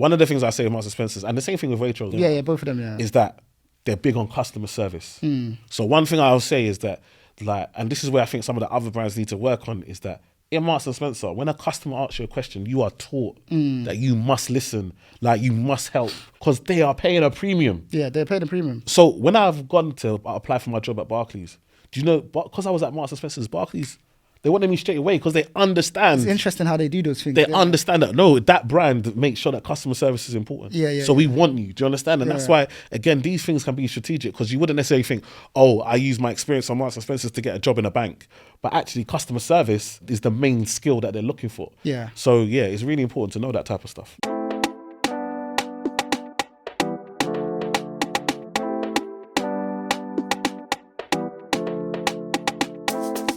one of the things I say with Marks and Spencer's, and the same thing with Waitrose, Yeah, both of them, yeah. is that they're big on customer service. So one thing I'll say is that, like, and this is where I think some of the other brands need to work on, is that in Marks and Spencer, when a customer asks you a question, you are taught that you must listen, like you must help, because they are paying a premium. Yeah, they're paying a premium. So when I've gone to apply for my job at Barclays, do you know, because I was at Marks and Spencer's, Barclays, they wanted me straight away because they understand. It's interesting how they do those things. They understand that, no, that brand makes sure that customer service is important. So we want you. Do you understand? And that's why, again, these things can be strategic, because you wouldn't necessarily think, oh, I use my experience on Marks and Spencer's to get a job in a bank. But actually, customer service is the main skill that they're looking for. Yeah. So, yeah, it's really important to know that type of stuff.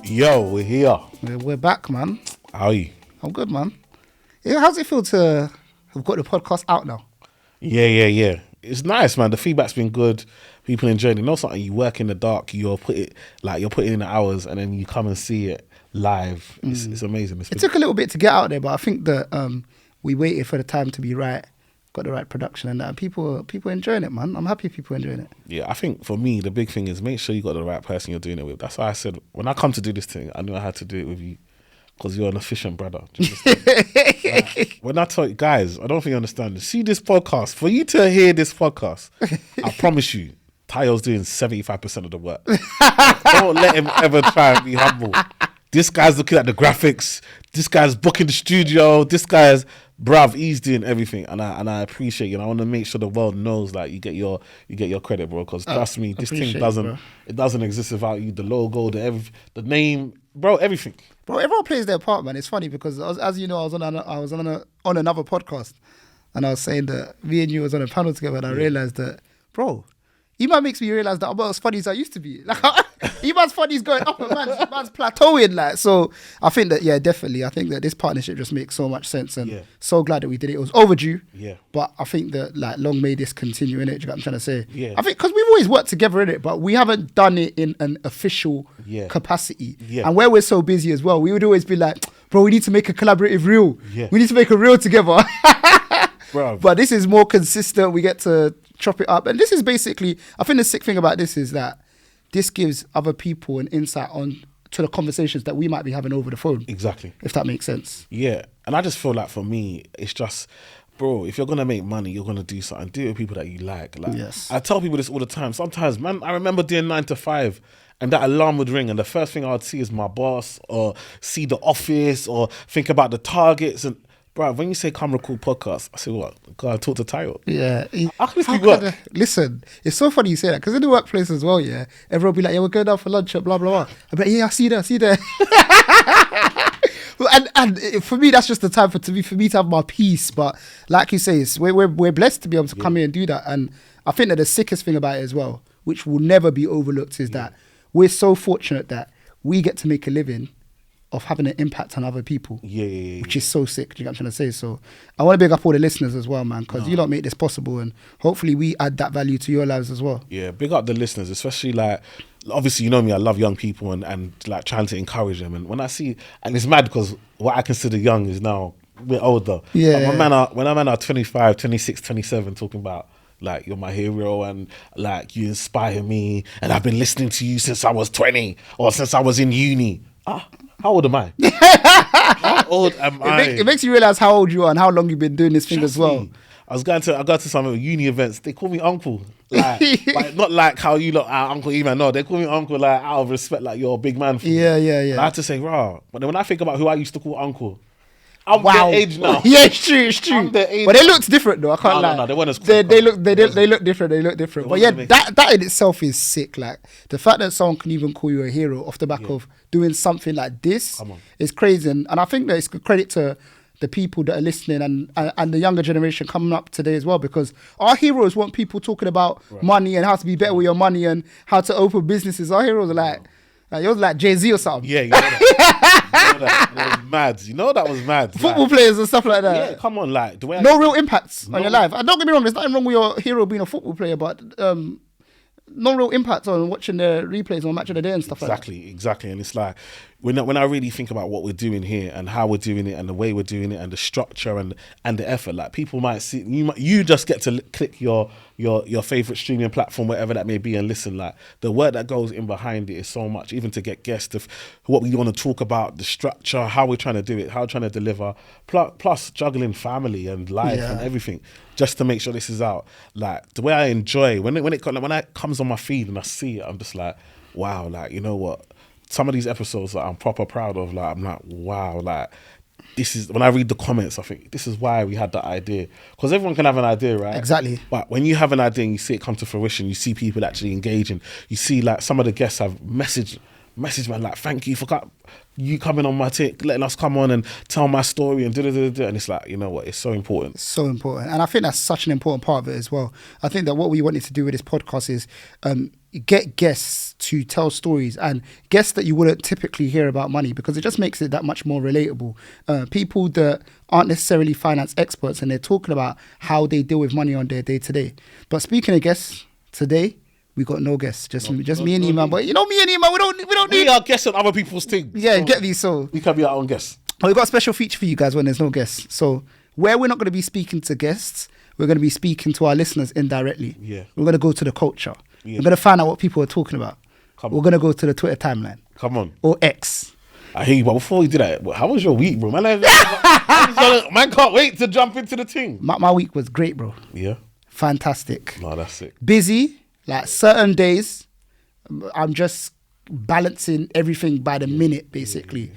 Yo, we're here. We're back, man. How are you? I'm good, man. Yeah, how's it feel to have got the podcast out now? Yeah. It's nice, man. The feedback's been good. People enjoyed it. You know something? You work in the dark. You're putting in the hours, and then you come and see it live. It's amazing. It took a little bit to get out there, but I think that we waited for the time to be right. Got the right production and that. People enjoying it, man. I'm happy people enjoying it. Yeah, I think for me, the big thing is make sure you got the right person you're doing it with. That's why I said, when I come to do this thing, I knew I had to do it with you, because you're an efficient brother. Do you understand? Like, when I tell you, guys, I don't think you understand. See this podcast, for you to hear this podcast, I promise you, Tayo's doing 75% of the work. Don't let him ever try and be humble. This guy's looking at the graphics. This guy's booking the studio. This guy's, bruv, he's doing everything, and I appreciate you. And I want to make sure the world knows that you get your credit, bro. Because trust me, this thing doesn't exist without you. The logo, the name, bro, everything. Bro, everyone plays their part, man. It's funny because as you know, I was on another podcast, and I was saying that me and you was on a panel together, and I realized that, bro, Eman makes me realize that I'm not as funny as I used to be. Like, Eman's funny is going up and man's plateauing. Like, so I think that, yeah, definitely. I think that this partnership just makes so much sense, and so glad that we did it. It was overdue. Yeah. But I think that, like, long may this continue, innit? Do you know what I'm trying to say? Yeah. I think because we've always worked together, innit? But we haven't done it in an official capacity. Yeah. And where we're so busy as well, we would always be like, bro, we need to make a collaborative reel. Yeah. We need to make a reel together. Bro. But this is more consistent. We get to chop it up. And this is basically, I think the sick thing about this is that this gives other people an insight on to the conversations that we might be having over the phone. Exactly. If that makes sense. Yeah. And I just feel like for me, it's just, bro, if you're going to make money, you're going to do something. Do it with people that you like. Yes. I tell people this all the time. Sometimes, man, I remember doing 9 to 5 and that alarm would ring and the first thing I would see is my boss or see the office or think about the targets. And bro, when you say come record podcast, I say, what? God, talk to Tayo. Yeah. How can this work? Listen, it's so funny you say that, because in the workplace as well, yeah, everyone will be like, yeah, we're going out for lunch at blah, blah, blah. I'll be like, yeah, I see there. and for me, that's just the time for me to have my peace. But like you say, we're blessed to be able to come here and do that. And I think that the sickest thing about it as well, which will never be overlooked, is that we're so fortunate that we get to make a living of having an impact on other people, which is so sick. Do you know what I'm trying to say? So I want to big up all the listeners as well, man, because you don't make this possible, and hopefully we add that value to your lives as well. Yeah, big up the listeners, especially like, obviously you know me, I love young people and like trying to encourage them. And when I see, and it's mad because what I consider young is now a bit older. Yeah. But when I'm 25, 26, 27, talking about, like, you're my hero and like you inspire me and I've been listening to you since I was 20 or since I was in uni. How old am I? How old am I? It makes you realize how old you are and how long you've been doing this thing as well. I got to some uni events. They call me uncle. Like not like how you look at Uncle Eman. No, they call me uncle like out of respect, like you're a big man for me. Yeah. And I have to say, rah. But then when I think about who I used to call uncle, I'm their age now. Yeah, it's true. I'm their age. But they looked different though. I can't lie. No, they weren't as cool. They look different. But yeah, that in itself is sick. Like the fact that someone can even call you a hero off the back of doing something like this is crazy. And I think that it's a credit to the people that are listening and the younger generation coming up today as well, because our heroes want people talking about money and how to be better with your money and how to open businesses. Our heroes are like yours like Jay-Z or something. Yeah, you know that. That was mad. You know that was mad. Football players and stuff like that. Yeah, come on, like the way no real impacts on your life. And don't get me wrong, there's nothing wrong with your hero being a football player, but no real impact on watching the replays on Match of the Day and stuff like that. Exactly. And it's like, when I really think about what we're doing here and how we're doing it and the way we're doing it and the structure and the effort, like people might see you just get to click your favorite streaming platform, whatever that may be, and listen. Like the work that goes in behind it is so much, even to get guests of what we want to talk about, the structure, how we're trying to do it, how we're trying to deliver, plus juggling family and life and everything, just to make sure this is out. Like the way I enjoy when it comes on my feed and I see it, I'm just like, wow, like, you know what? Some of these episodes that I'm proper proud of, like I'm like, wow, like this is, when I read the comments, I think this is why we had that idea. Because everyone can have an idea, right? Exactly. But when you have an idea and you see it come to fruition, you see people actually engaging, you see like some of the guests have messaged man like, thank you for you coming on my tick, letting us come on and tell my story and da-da-da-da. And it's like, you know what, it's so important. It's so important. And I think that's such an important part of it as well. I think that what we wanted to do with this podcast is get guests to tell stories, and guests that you wouldn't typically hear about money, because it just makes it that much more relatable. People that aren't necessarily finance experts, and they're talking about how they deal with money on their day-to-day. But speaking of guests, today we got no guests, just me and Eman. But you know, me and Eman, we don't need. We are guests on other people's things. Yeah, so get these. So we can be our own guests. But we've got a special feature for you guys when there's no guests. So where we're not going to be speaking to guests, we're going to be speaking to our listeners indirectly. Yeah, we're going to go to the culture. Yeah. We're going to find out what people are talking about. We're going to go to the Twitter timeline. Come on. Or X. I hear you, but before we do that, how was your week, bro? Man can't wait to jump into the thing. My week was great, bro. Yeah. Fantastic. No, that's sick. Busy. Like certain days, I'm just balancing everything by the minute, basically.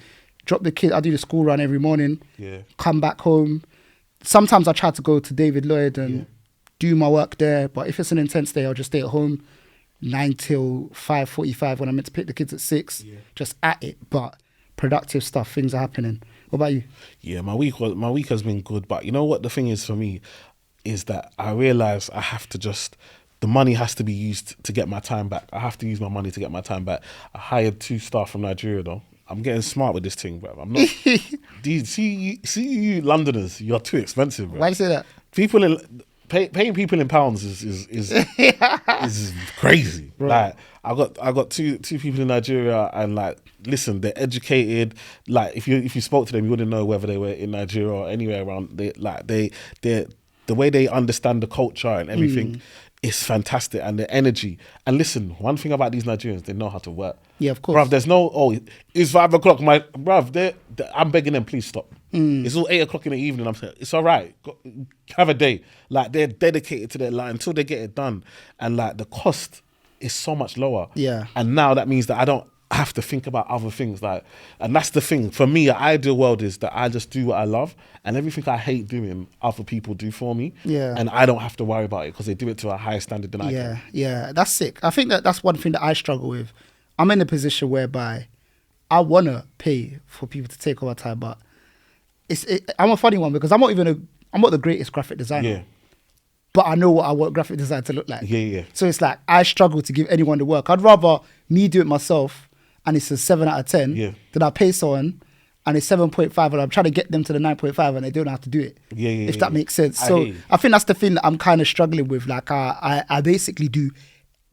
Drop the kid, I do the school run every morning. Yeah. Come back home. Sometimes I try to go to David Lloyd and do my work there, but if it's an intense day, I'll just stay at home 9 till 5:45 when I'm meant to pick the kids at 6. Just at it, but productive stuff, things are happening. What about you? Yeah, my week has been good, but you know what the thing is for me is that I realize I have to the money has to be used to get my time back. I have to use my money to get my time back. I hired 2 staff from Nigeria though. I'm getting smart with this thing, bro. I'm not. See you Londoners, you're too expensive, bro. Why do you say that? Paying people in pounds is crazy. Right. Like I got two people in Nigeria, and like, listen, they're educated. Like if you spoke to them, you wouldn't know whether they were in Nigeria or anywhere around. They the way they understand the culture and everything is fantastic, and the energy. And listen, one thing about these Nigerians, they know how to work. Yeah, of course. Bruv, there's no, it's 5 o'clock. I'm begging them, please stop. It's all 8 o'clock in the evening. I'm saying, it's all right. Have a day. Like, they're dedicated to their line until they get it done. And like, the cost is so much lower. Yeah. And now that means that I don't have to think about other things. Like, and that's the thing. For me, an ideal world is that I just do what I love, and everything I hate doing, other people do for me. Yeah. And I don't have to worry about it because they do it to a higher standard than I can. Yeah, that's sick. I think that's one thing that I struggle with. I'm in a position whereby I want to pay for people to take over time, but I'm a funny one because I'm not the greatest graphic designer. Yeah. But I know what I want graphic design to look like. Yeah. So it's like, I struggle to give anyone the work. I'd rather me do it myself and it's a 7 out of 10 than I pay someone and it's 7.5 and I'm trying to get them to the 9.5 and they don't know how to do it. If that makes sense. So I think that's the thing that I'm kind of struggling with. Like I basically do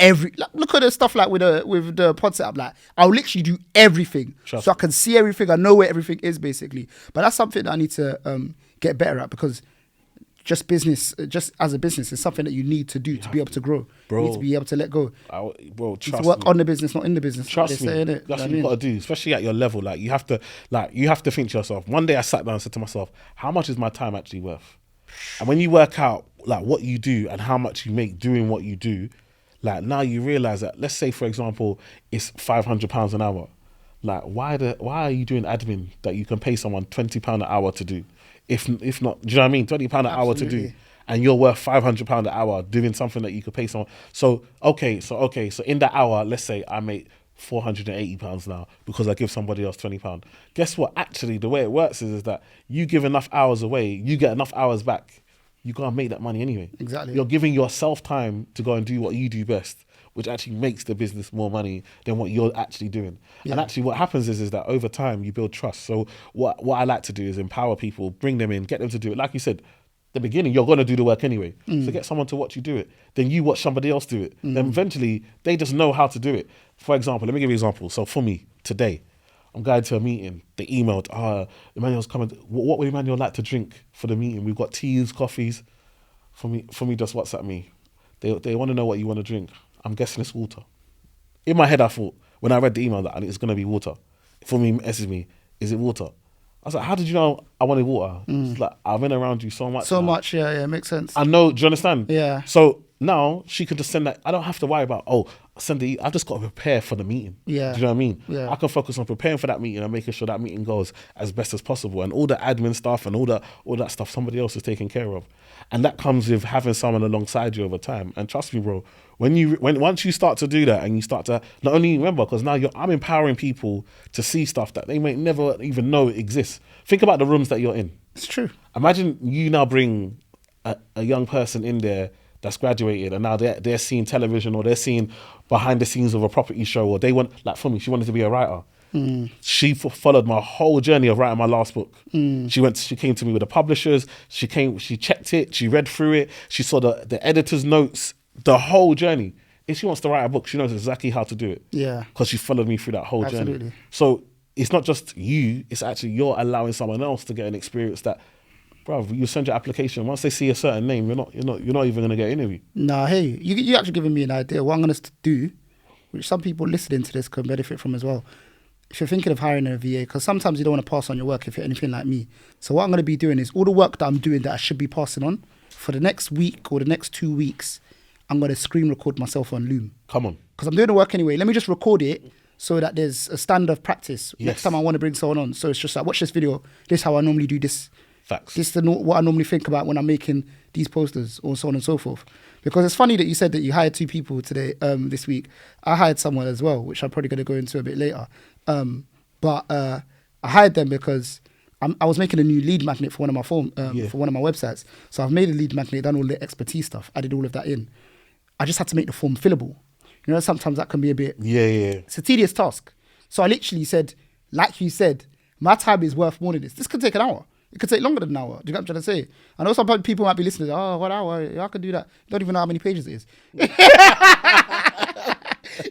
look at the stuff like with the pod setup. Like I'll literally do everything so I can see everything. I know where everything is basically. But that's something that I need to get better at, because just as a business, is something that you need to do to be able to grow. Bro, you need to be able to let go. Bro, trust to work me. on the business, not in the business. Trust me. That's what you've got to do, especially at your level. Like you have to think to yourself. One day I sat down and said to myself, how much is my time actually worth? And when you work out like what you do and how much you make doing what you do, like now you realize that, let's say for example, it's £500 an hour. Like why are you doing admin that you can pay someone £20 an hour to do? If not, do you know what I mean? £20 an hour to do, and you're worth £500 an hour doing something that you could pay someone. So in that hour, let's say I make £480 now because I give somebody else £20. Guess what? Actually, the way it works is that you give enough hours away, you get enough hours back. You gotta make that money anyway. Exactly. You're giving yourself time to go and do what you do best, which actually makes the business more money than what you're actually doing. Yeah. And actually what happens is that over time you build trust. So what I like to do is empower people, bring them in, get them to do it. Like you said, the beginning, you're going to do the work anyway. So get someone to watch you do it. Then you watch somebody else do it. Then eventually they just know how to do it. For example, let me give you an example. So for me, today, I'm going to a meeting. They emailed, Emmanuel's coming. What would Emmanuel like to drink for the meeting? We've got teas, coffees. For me, just WhatsApp me. They want to know what you want to drink. I'm guessing it's water. In my head, I thought, when I read the email, that it's going to be water. For me, message me, is it water? I was like, how did you know I wanted water? It's like, I've been around you so much. So much, yeah, makes sense. I know, do you understand? Yeah. So now she can just send that. I don't have to worry about, I've just got to prepare for the meeting. Yeah. Do you know what I mean? Yeah. I can focus on preparing for that meeting and making sure that meeting goes as best as possible. And all the admin stuff and all that stuff somebody else is taking care of. And that comes with having someone alongside you over time. And trust me, bro, once you start to do that and you start to not only remember, because now I'm empowering people to see stuff that they may never even know exists. Think about the rooms that you're in. It's true. Imagine you now bring a young person in there that's graduated and now they're seeing television or they're seeing behind the scenes of a property show, or they want, like for me, she wanted to be a writer. She followed my whole journey of writing my last book. She came to me with the publishers. She checked it. She read through it. She saw the editor's notes, the whole journey. If she wants to write a book, she knows exactly how to do it. Yeah. Because she followed me through that whole Absolutely. journey. So it's not just you, it's actually you're allowing someone else to get an experience that, bro, you send your application. Once they see a certain name, you're not even going to get an interview. Nah, hey, you actually giving me an idea. What I'm going to do, which some people listening to this can benefit from as well. If you're thinking of hiring a VA, because sometimes you don't want to pass on your work if you're anything like me. So what I'm going to be doing is all the work that I'm doing that I should be passing on, for the next week or the next 2 weeks, I'm going to screen record myself on Loom. Come on. Because I'm doing the work anyway. Let me just record it so that there's a standard of practice. Yes. Next time I want to bring someone on. So it's just like, watch this video. This is how I normally do this. Facts. This is what I normally think about when I'm making these posters, or so on and so forth. Because it's funny that you said that you hired 2 people today, this week. I hired someone as well, which I'm probably going to go into a bit later. But I hired them because I was making a new lead magnet for one of my for one of my websites. So I've made a lead magnet, done all the expertise stuff, added all of that in. I just had to make the form fillable. You know, sometimes that can be a bit... Yeah. It's a tedious task. So I literally said, like you said, my time is worth more than this. This could take an hour. It could take longer than an hour. Do you get what I'm trying to say? I know some people might be listening, 1 hour, yeah, I can do that. You don't even know how many pages it is. You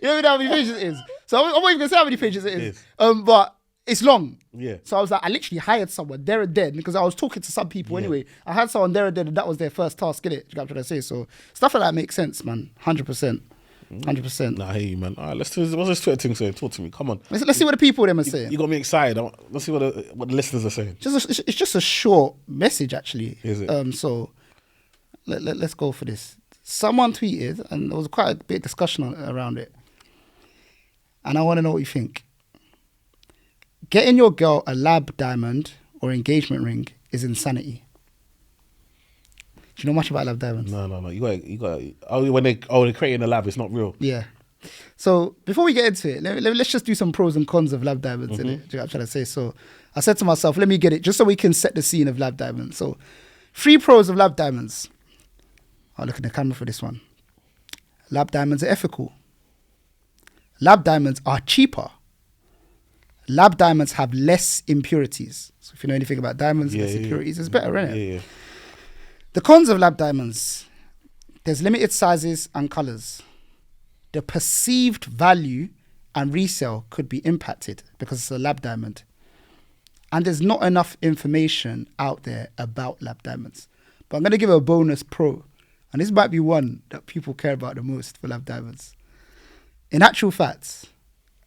don't even know how many pages it is. So I'm not even going to say how many pages it is. But it's long. Yeah. So I was like, I literally hired someone there and then, because I was talking to some people anyway. I had someone there and then, and that was their first task, innit? Do you get what I'm trying to say? So stuff like that makes sense, man. 100%. 100%. Nah, I hear you, man. All right, what's this Twitter thing saying? Talk to me. Come on. Let's see what the people them are saying. You got me excited. Let's see what the listeners are saying. It's just a short message, actually. Is it? So let's go for this. Someone tweeted, and there was quite a bit of discussion around it. And I want to know what you think. Getting your girl a lab diamond or engagement ring is insanity. Do you know much about lab diamonds? No. You got. When they're creating a lab, it's not real. Yeah. So before we get into it, let's just do some pros and cons of lab diamonds. Mm-hmm. Do you know what I'm trying to say? So I said to myself, let me get it just so we can set the scene of lab diamonds. So 3 pros of lab diamonds. I'll look at the camera for this one. Lab diamonds are ethical. Lab diamonds are cheaper. Lab diamonds have less impurities. So if you know anything about diamonds, less impurities, it's better, isn't it? Yeah. The cons of lab diamonds. There's limited sizes and colours. The perceived value and resale could be impacted because it's a lab diamond. And there's not enough information out there about lab diamonds. But I'm going to give a bonus pro. And this might be one that people care about the most for lab diamonds. In actual fact,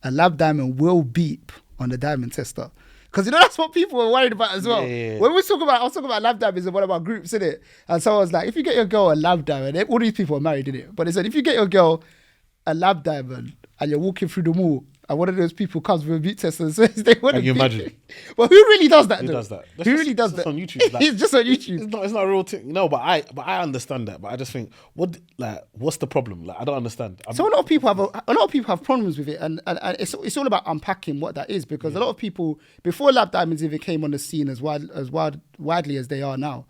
a lab diamond will beep on the diamond tester. Because, you know, that's what people were worried about as well. Yeah. When I was talking about lab diamonds in one of our groups, innit? And so I was like, if you get your girl a lab diamond, all these people are married, innit? But they said, if you get your girl a lab diamond and you're walking through the mall and one of those people comes with a beat tester and says they want to Can you imagine? But who really does that? Who though? does that? Who really does that? On YouTube. Like, it's just on YouTube. It's not a real thing. No, but I understand that. But I just think, what's the problem? Like, I don't understand. So a lot of people have problems with it, and it's all about unpacking what that is, because a lot of people, before lab diamonds even came on the scene as widely as they are now,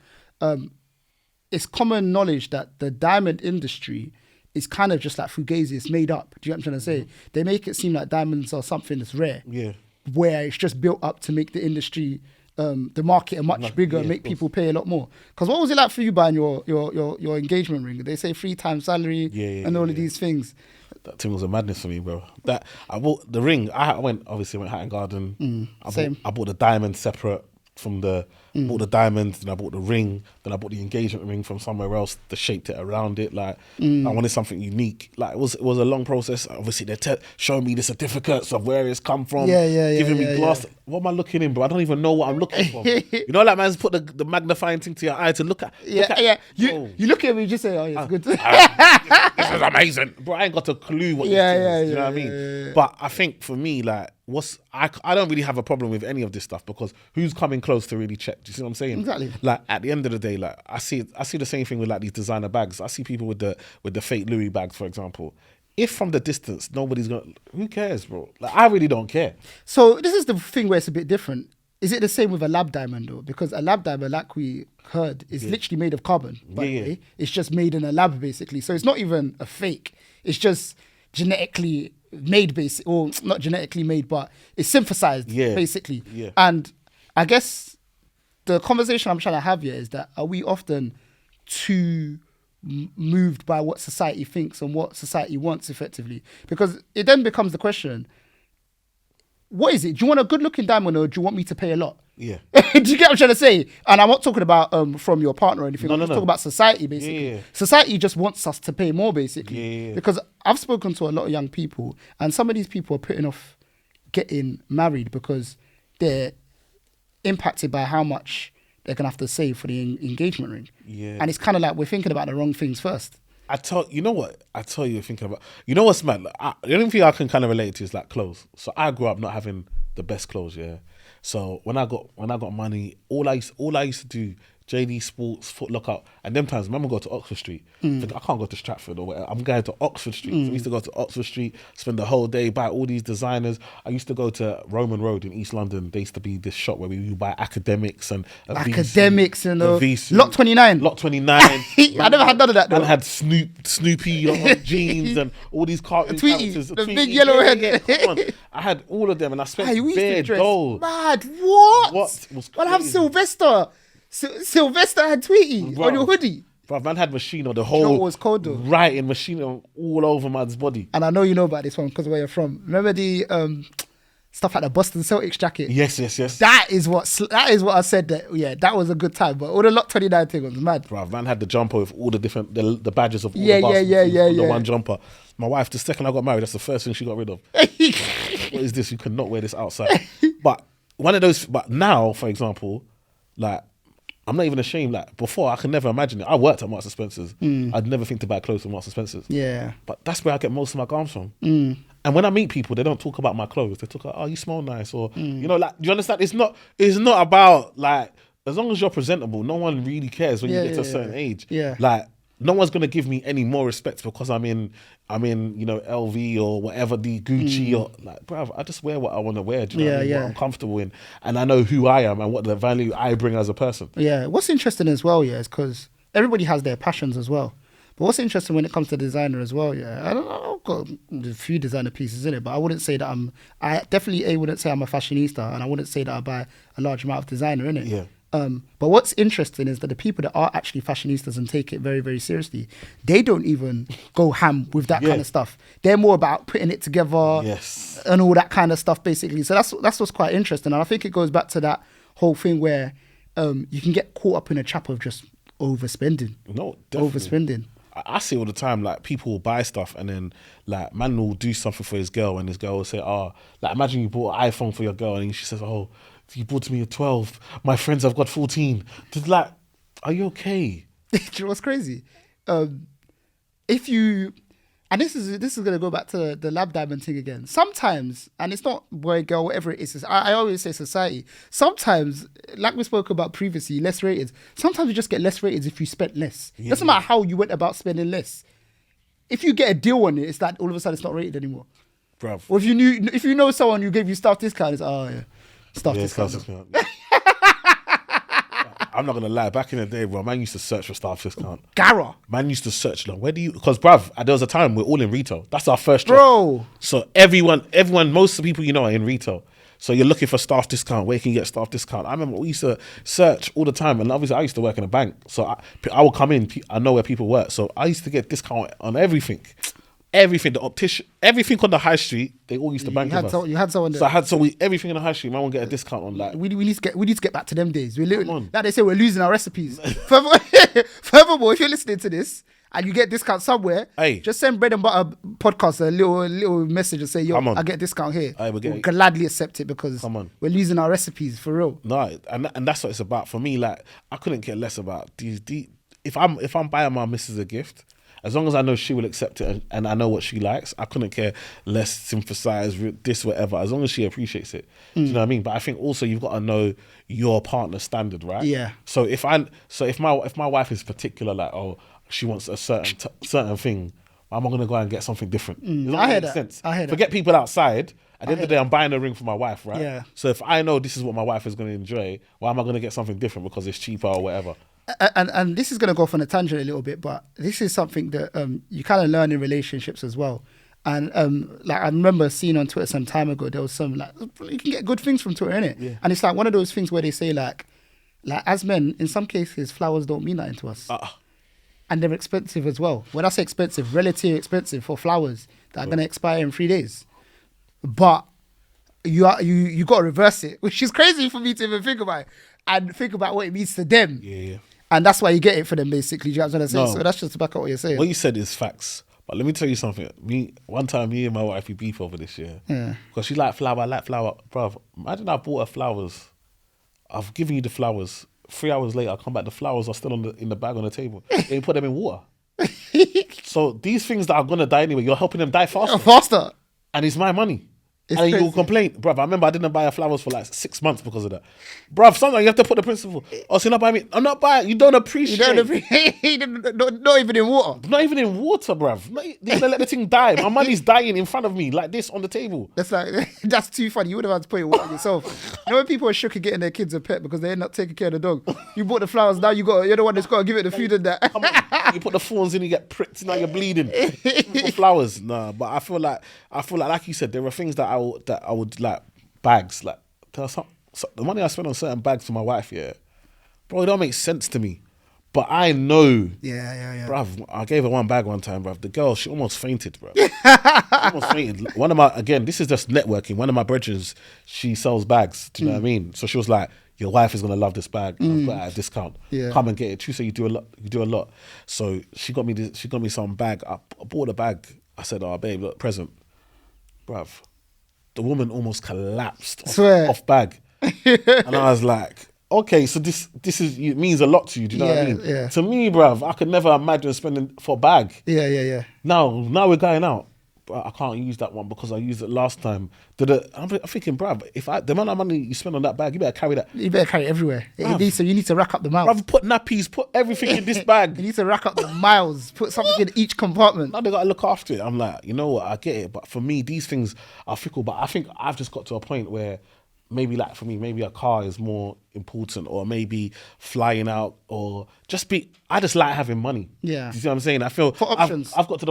it's common knowledge that the diamond industry is kind of just like fugazi. It's made up. Do you know what I'm trying to say? They make it seem like diamonds are something that's rare. Yeah. Where it's just built up to make the industry, the market much bigger, and make people pay a lot more. Because what was it like for you buying your engagement ring? They say 3 times salary and all of these things. That thing was a madness for me, bro. That I bought the ring. I went Hatton Garden. Same. I bought the diamond separate from the. Bought the diamonds, then I bought the ring, then I bought the engagement ring from somewhere else. They shaped it around it. Like I wanted something unique. Like it was a long process. Obviously, they're showing me the certificates of where it's come from. Giving me glass. Yeah. What am I looking in, bro? I don't even know what I'm looking for. You know, like man's put the magnifying thing to your eye to look at. You look at me, you just say, "Oh, yeah, it's good." This is amazing, bro. I ain't got a clue what. You know what I mean? Yeah. But I think for me, like, I don't really have a problem with any of this stuff because who's coming close to really check? Do you see what I'm saying? Exactly. Like at the end of the day, like I see the same thing with like these designer bags. I see people with the fake Louis bags, for example. If from the distance nobody's gonna, who cares, bro? Like I really don't care. So this is the thing where it's a bit different. Is it the same with a lab diamond though? Because a lab diamond, like we heard, is literally made of carbon. By the way, it's just made in a lab basically. So it's not even a fake. It's just genetically made, or not genetically made, but it's synthesized basically. Yeah. And I guess the conversation I'm trying to have here is that are we often too moved by what society thinks and what society wants effectively? Because it then becomes the question, what is it? Do you want a good looking diamond or do you want me to pay a lot? Yeah. Do you get what I'm trying to say? And I'm not talking about from your partner or anything. I'm just talking about society basically. Yeah. Society just wants us to pay more basically. Yeah. Because I've spoken to a lot of young people and some of these people are putting off getting married because they're impacted by how much they're going to have to save for the engagement ring. Yeah. And it's kind of like we're thinking about the wrong things first. You know what? I tell you, thinking about, you know what's mad? Like, the only thing I can kind of relate to is like clothes. So I grew up not having the best clothes, yeah. So when I got money, all I used to do, JD Sports, Foot Locker, and them times, remember go to Oxford Street. Think, I can't go to Stratford or whatever. I'm going to Oxford Street. So I used to go to Oxford Street, spend the whole day, buy all these designers. I used to go to Roman Road in East London. There used to be this shop where we would buy academics and academics and VC, Lot 29. Lot 29. I never had none of that though. And I had Snoopy on jeans and all these cartoon Tweety, characters. the big yellow head. Yeah, come on. I had all of them and I spent bare dough. Mad, what? What was I'll have Sylvester. Sylvester had Tweety on your hoodie. Bro, man had Machino, the whole You know what was cold though? writing Machino all over man's body. And I know you know about this one because where you're from. Remember the stuff like the Boston Celtics jacket? Yes. That is what I said. That was a good time. But all the Lot 29 thing was mad. Bro, man had the jumper with all the different the badges of all Yeah, the basketballs. The one jumper. My wife, the second I got married, that's the first thing she got rid of. What is this? You cannot wear this outside. But one of those. But now, for example, like, I'm not even ashamed. Like before, I could never imagine it. I worked at Marks and Spencer's. I'd never think to buy clothes from Marks and Spencer's. Yeah. But that's where I get most of my garms from. And when I meet people, they don't talk about my clothes. They talk about, oh, you smell nice, or you know, like, do you understand? It's not about like, as long as you're presentable, no one really cares when you get to a certain age. Yeah. Like, no one's gonna give me any more respect because I'm in you know, LV or whatever, the Gucci or like, bruv, I just wear what I want to wear. Do you know what I mean? What I'm comfortable in, and I know who I am and what the value I bring as a person. Yeah. What's interesting as well, is because everybody has their passions as well. But what's interesting when it comes to designer as well, I've got a few designer pieces in it, but I wouldn't say that I definitely wouldn't say I'm a fashionista, and I wouldn't say that I buy a large amount of designer in it. Yeah. But what's interesting is that the people that are actually fashionistas and take it very, very seriously, they don't even go ham with that kind of stuff. They're more about putting it together and all that kind of stuff, basically. So that's what's quite interesting. And I think it goes back to that whole thing where you can get caught up in a trap of just overspending. No, definitely. Overspending. I see all the time, like, people will buy stuff and then, like, man will do something for his girl and his girl will say, oh, like, imagine you bought an iPhone for your girl and she says, oh, you bought me a 12. My friends have got 14. Just like, are you okay? Do you know what's crazy? If you, and this is going to go back to the lab diamond thing again. Sometimes, and it's not boy, girl, whatever it is. I always say society. Sometimes, like we spoke about previously, less rated. Sometimes you just get less rated if you spent less. It doesn't matter how you went about spending less. If you get a deal on it, it's that all of a sudden it's not rated anymore. Bruv. Or if you know someone who gave you staff discount, it's staff discount. I'm not gonna lie. Back in the day, bro, man used to search for staff discount. Gara. Man used to search. Like, where do you? Because, bruv, there was a time we're all in retail. That's our first job. Bro. So everyone, most of the people you know are in retail. So you're looking for staff discount. Where can you get staff discount? I remember we used to search all the time, and obviously I used to work in a bank. So I would come in. I know where people work. So I used to get discount on everything. everything, the optician, everything on the high street, they all used to bank with us. You had someone So that, I had everything in the high street. Man, won't get a discount on like. we need to get back to them days. We literally, on. like they say, we're losing our recipes. Furthermore, if you're listening to this and you get discount somewhere, Hey. just send Bread and Butter podcast a little message and say, yo, Come on. I get discount here. Hey, we'll gladly accept it because Come on. we're losing our recipes for real. No, and that's what it's about for me. Like I couldn't care less about these. If I'm buying my missus a gift, as long as I know she will accept it and I know what she likes, I couldn't care less, synthesize this, whatever. As long as she appreciates it, do you know what I mean? But I think also you've got to know your partner's standard, right? Yeah. So if my wife is particular, like she wants a certain thing, I'm not gonna go and get something different. Does I hear make that. sense? I hear that. Forget people outside. At the end of the day, I'm buying a ring for my wife, right? Yeah. So if I know this is what my wife is going to enjoy, why am I going to get something different because it's cheaper or whatever? And this is going to go off on a tangent a little bit, but this is something that you kind of learn in relationships as well. And like I remember seeing on Twitter some time ago, there was some like you can get good things from Twitter, innit? Yeah. And it's like one of those things where they say like as men, in some cases, flowers don't mean nothing to us. And they're expensive as well. When I say expensive, relatively expensive for flowers that are going to expire in 3 days. But you got to reverse it, which is crazy for me to even think about it and think about what it means to them. Yeah. And that's why you get it for them, basically. Do you know what I'm saying? No. So that's just to back up what you're saying. What you said is facts. But let me tell you something. One time, me and my wife, we beef over this, yeah. Because she like flower, I like flower. Bruv, imagine I bought her flowers. I've given you the flowers. 3 hours later, I come back, the flowers are still in the bag on the table. They put them in water. So these things that are going to die anyway, you're helping them die faster. Faster. And it's my money. It's and you'll crazy. complain. Bruv, I remember I didn't buy her flowers for like 6 months because of that. Bruv, sometimes you have to put the principle. Oh, so you're not buying me? I'm not buying. You don't appreciate. Not even in water. Not even in water, bruv. They're gonna let the thing die. My money's dying in front of me like this on the table. That's too funny. You would have had to put it in water yourself. You know when people are shook at getting their kids a pet because they end up taking care of the dog. You bought the flowers, now you're the one that's got to give it the food and that. Come on. You put the thorns in, you get pricked, now you're bleeding. For flowers, nah. But I feel like you said, there are things that I would like bags. Like the money I spend on certain bags for my wife, yeah, bro, it don't make sense to me. But I know, yeah. bruv, I gave her one bag one time, bruv. The girl, she almost fainted, bruv. Almost fainted. This is just networking. One of my brethren, she sells bags. Do you know what I mean? So she was like, your wife is gonna love this bag. I've got it at a discount. Yeah. Come and get it. True, so you do a lot. So she got me some bag. I bought a bag. I said, oh babe, look, present. Bruv. The woman almost collapsed off bag. And I was like, okay, so this it means a lot to you. Do you know what I mean? Yeah. To me, bruv, I could never imagine spending for a bag. Yeah. Now we're going out. But I can't use that one because I used it last time. I'm thinking, bruv, the amount of money you spend on that bag, you better carry that. You better carry it everywhere. You need to rack up the miles. Bruv, put nappies, put everything in this bag. You need to rack up the miles. Put something in each compartment. Now they got to look after it. I'm like, you know what, I get it. But for me, these things are fickle. But I think I've just got to a point where maybe like for me, maybe a car is more important, or maybe flying out, or I just like having money. Yeah. Do you see what I'm saying? I feel For options. I've got to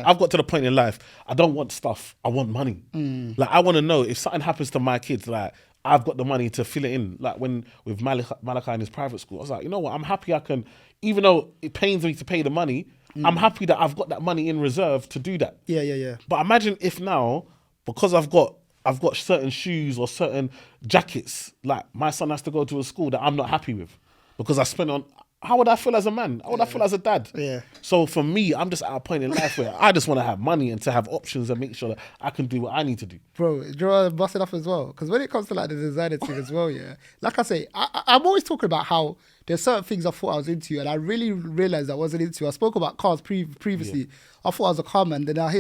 I've got to the point in life, I don't want stuff, I want money. Like I want to know if something happens to my kids, like I've got the money to fill it in. Like when with Malachi in his private school, I was like, you know what, I'm happy I can, even though it pains me to pay the money, I'm happy that I've got that money in reserve to do that. Yeah. But imagine if now, because I've got certain shoes or certain jackets, like my son has to go to a school that I'm not happy with because I spent on. How would I feel as a man? How would I feel as a dad? Yeah. So for me, I'm just at a point in life where I just want to have money and to have options and make sure that I can do what I need to do. Bro, do you want to bust it up as well? Because when it comes to like the designer thing as well, yeah, like I say, I'm always talking about how there's certain things I thought I was into and I really realized I wasn't into. I spoke about cars previously. Yeah. I thought I was a car man. Then I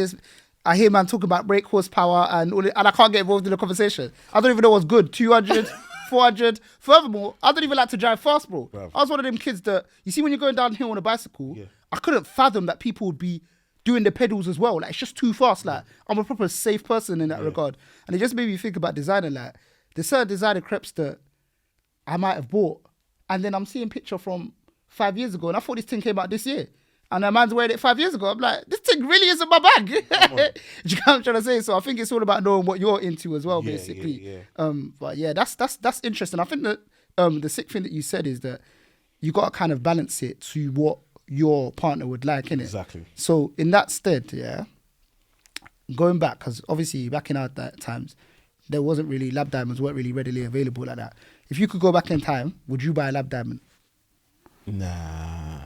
hear man talking about brake horsepower and all it, and I can't get involved in the conversation. I don't even know what's good. 200, 400. Furthermore, I don't even like to drive fast, bro. I was one of them kids that, you see when you're going downhill on a bicycle, I couldn't fathom that people would be doing the pedals as well. Like, it's just too fast. Like, I'm a proper safe person in that regard. And it just made me think about designer. Like, there's certain designer crepes that I might have bought. And then I'm seeing picture from 5 years ago. And I thought this thing came out this year. And a man's wearing it 5 years ago. I'm like, this thing really isn't my bag. Do you know what I'm trying to say? So I think it's all about knowing what you're into as well, basically. But yeah, that's interesting. I think that the sick thing that you said is that you got to kind of balance it to what your partner would like, innit? Exactly. So in that stead, yeah, going back, because obviously back in our times, there wasn't really, lab diamonds weren't really readily available like that. If you could go back in time, would you buy a lab diamond? Nah.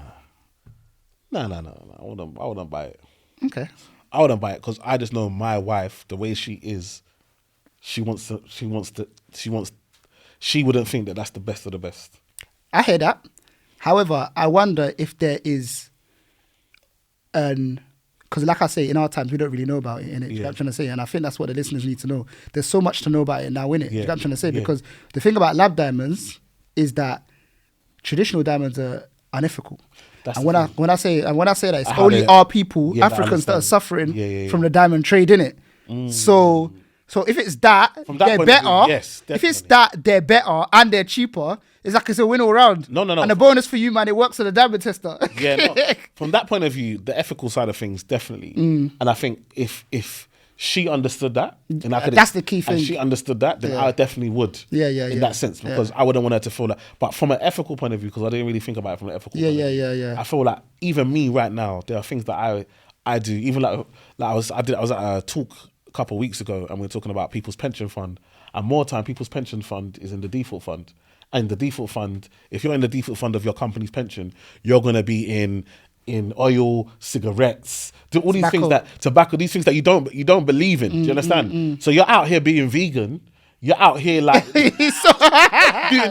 No. I wouldn't buy it. Okay. I wouldn't buy it because I just know my wife, the way she is, she wouldn't think that that's the best of the best. I hear that. However, I wonder if there is because like I say, in our times, we don't really know about it, innit? You know what I'm trying to say? And I think that's what the listeners need to know. There's so much to know about it now, innit? You know what I'm trying to say? Because the thing about lab diamonds is that traditional diamonds are unethical. And when I say that, it's only our people, Africans, that are suffering from the diamond trade, innit? So if it's that, they're better. Yes, if it's that, they're better and they're cheaper. It's like it's a win all round. No. And the bonus for you, man, it works on the diamond tester. From that point of view, the ethical side of things, definitely. And I think if she understood that, and that's the key thing. And she understood that, then I definitely would. In that sense, because I wouldn't want her to feel that. But from an ethical point of view, because I didn't really think about it from an ethical point of view. I feel like even me right now, there are things that I do. Even like I was at a talk a couple of weeks ago, and we were talking about people's pension fund. And more time, people's pension fund is in the default fund. And the default fund, if you're in the default fund of your company's pension, you're going to be in oil, cigarettes, all these things tobacco, these things that you don't believe in. Do you understand? So you're out here being vegan. You're out here like doing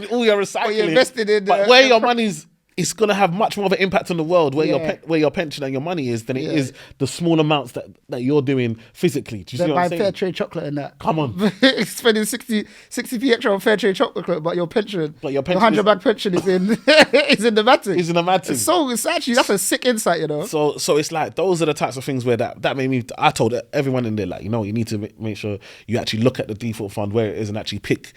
all your recycling. Well, you're invested in but where your money's, it's going to have much more of an impact on the world where your pension and your money is than it is the small amounts that you're doing physically. Do you see what I'm saying? Fair trade chocolate and that. Come on. Spending 60p extra on fair trade chocolate, but your pension, your 100 bag pension is in is in the matting. Is in the matting. So it's actually, that's a sick insight, you know. So it's like, those are the types of things where that made me, I told everyone in there, like, you know, you need to make sure you actually look at the default fund where it is and actually pick.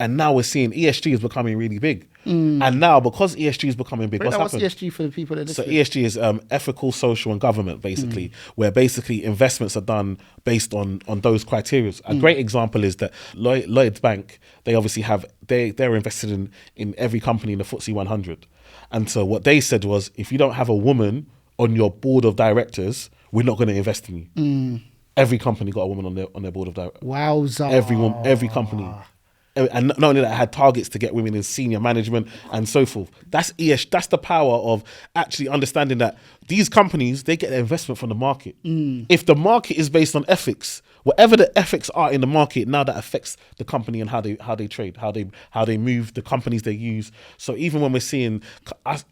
And now we're seeing ESG is becoming really big. And now, because ESG is becoming big, what's ESG for the people in this? So ESG is ethical, social and government, basically, where basically investments are done based on those criteria. A great example is that Lloyd's Bank, they obviously have, they're invested in every company in the FTSE 100. And so what they said was, if you don't have a woman on your board of directors, we're not going to invest in you. Every company got a woman on their board of directors. Wowza. Every company. And not only that, it had targets to get women in senior management and so forth. That's ESG. That's the power of actually understanding that these companies, they get their investment from the market. If the market is based on ethics, whatever the ethics are in the market, now that affects the company and how they trade, how they move, the companies they use. So even when we're seeing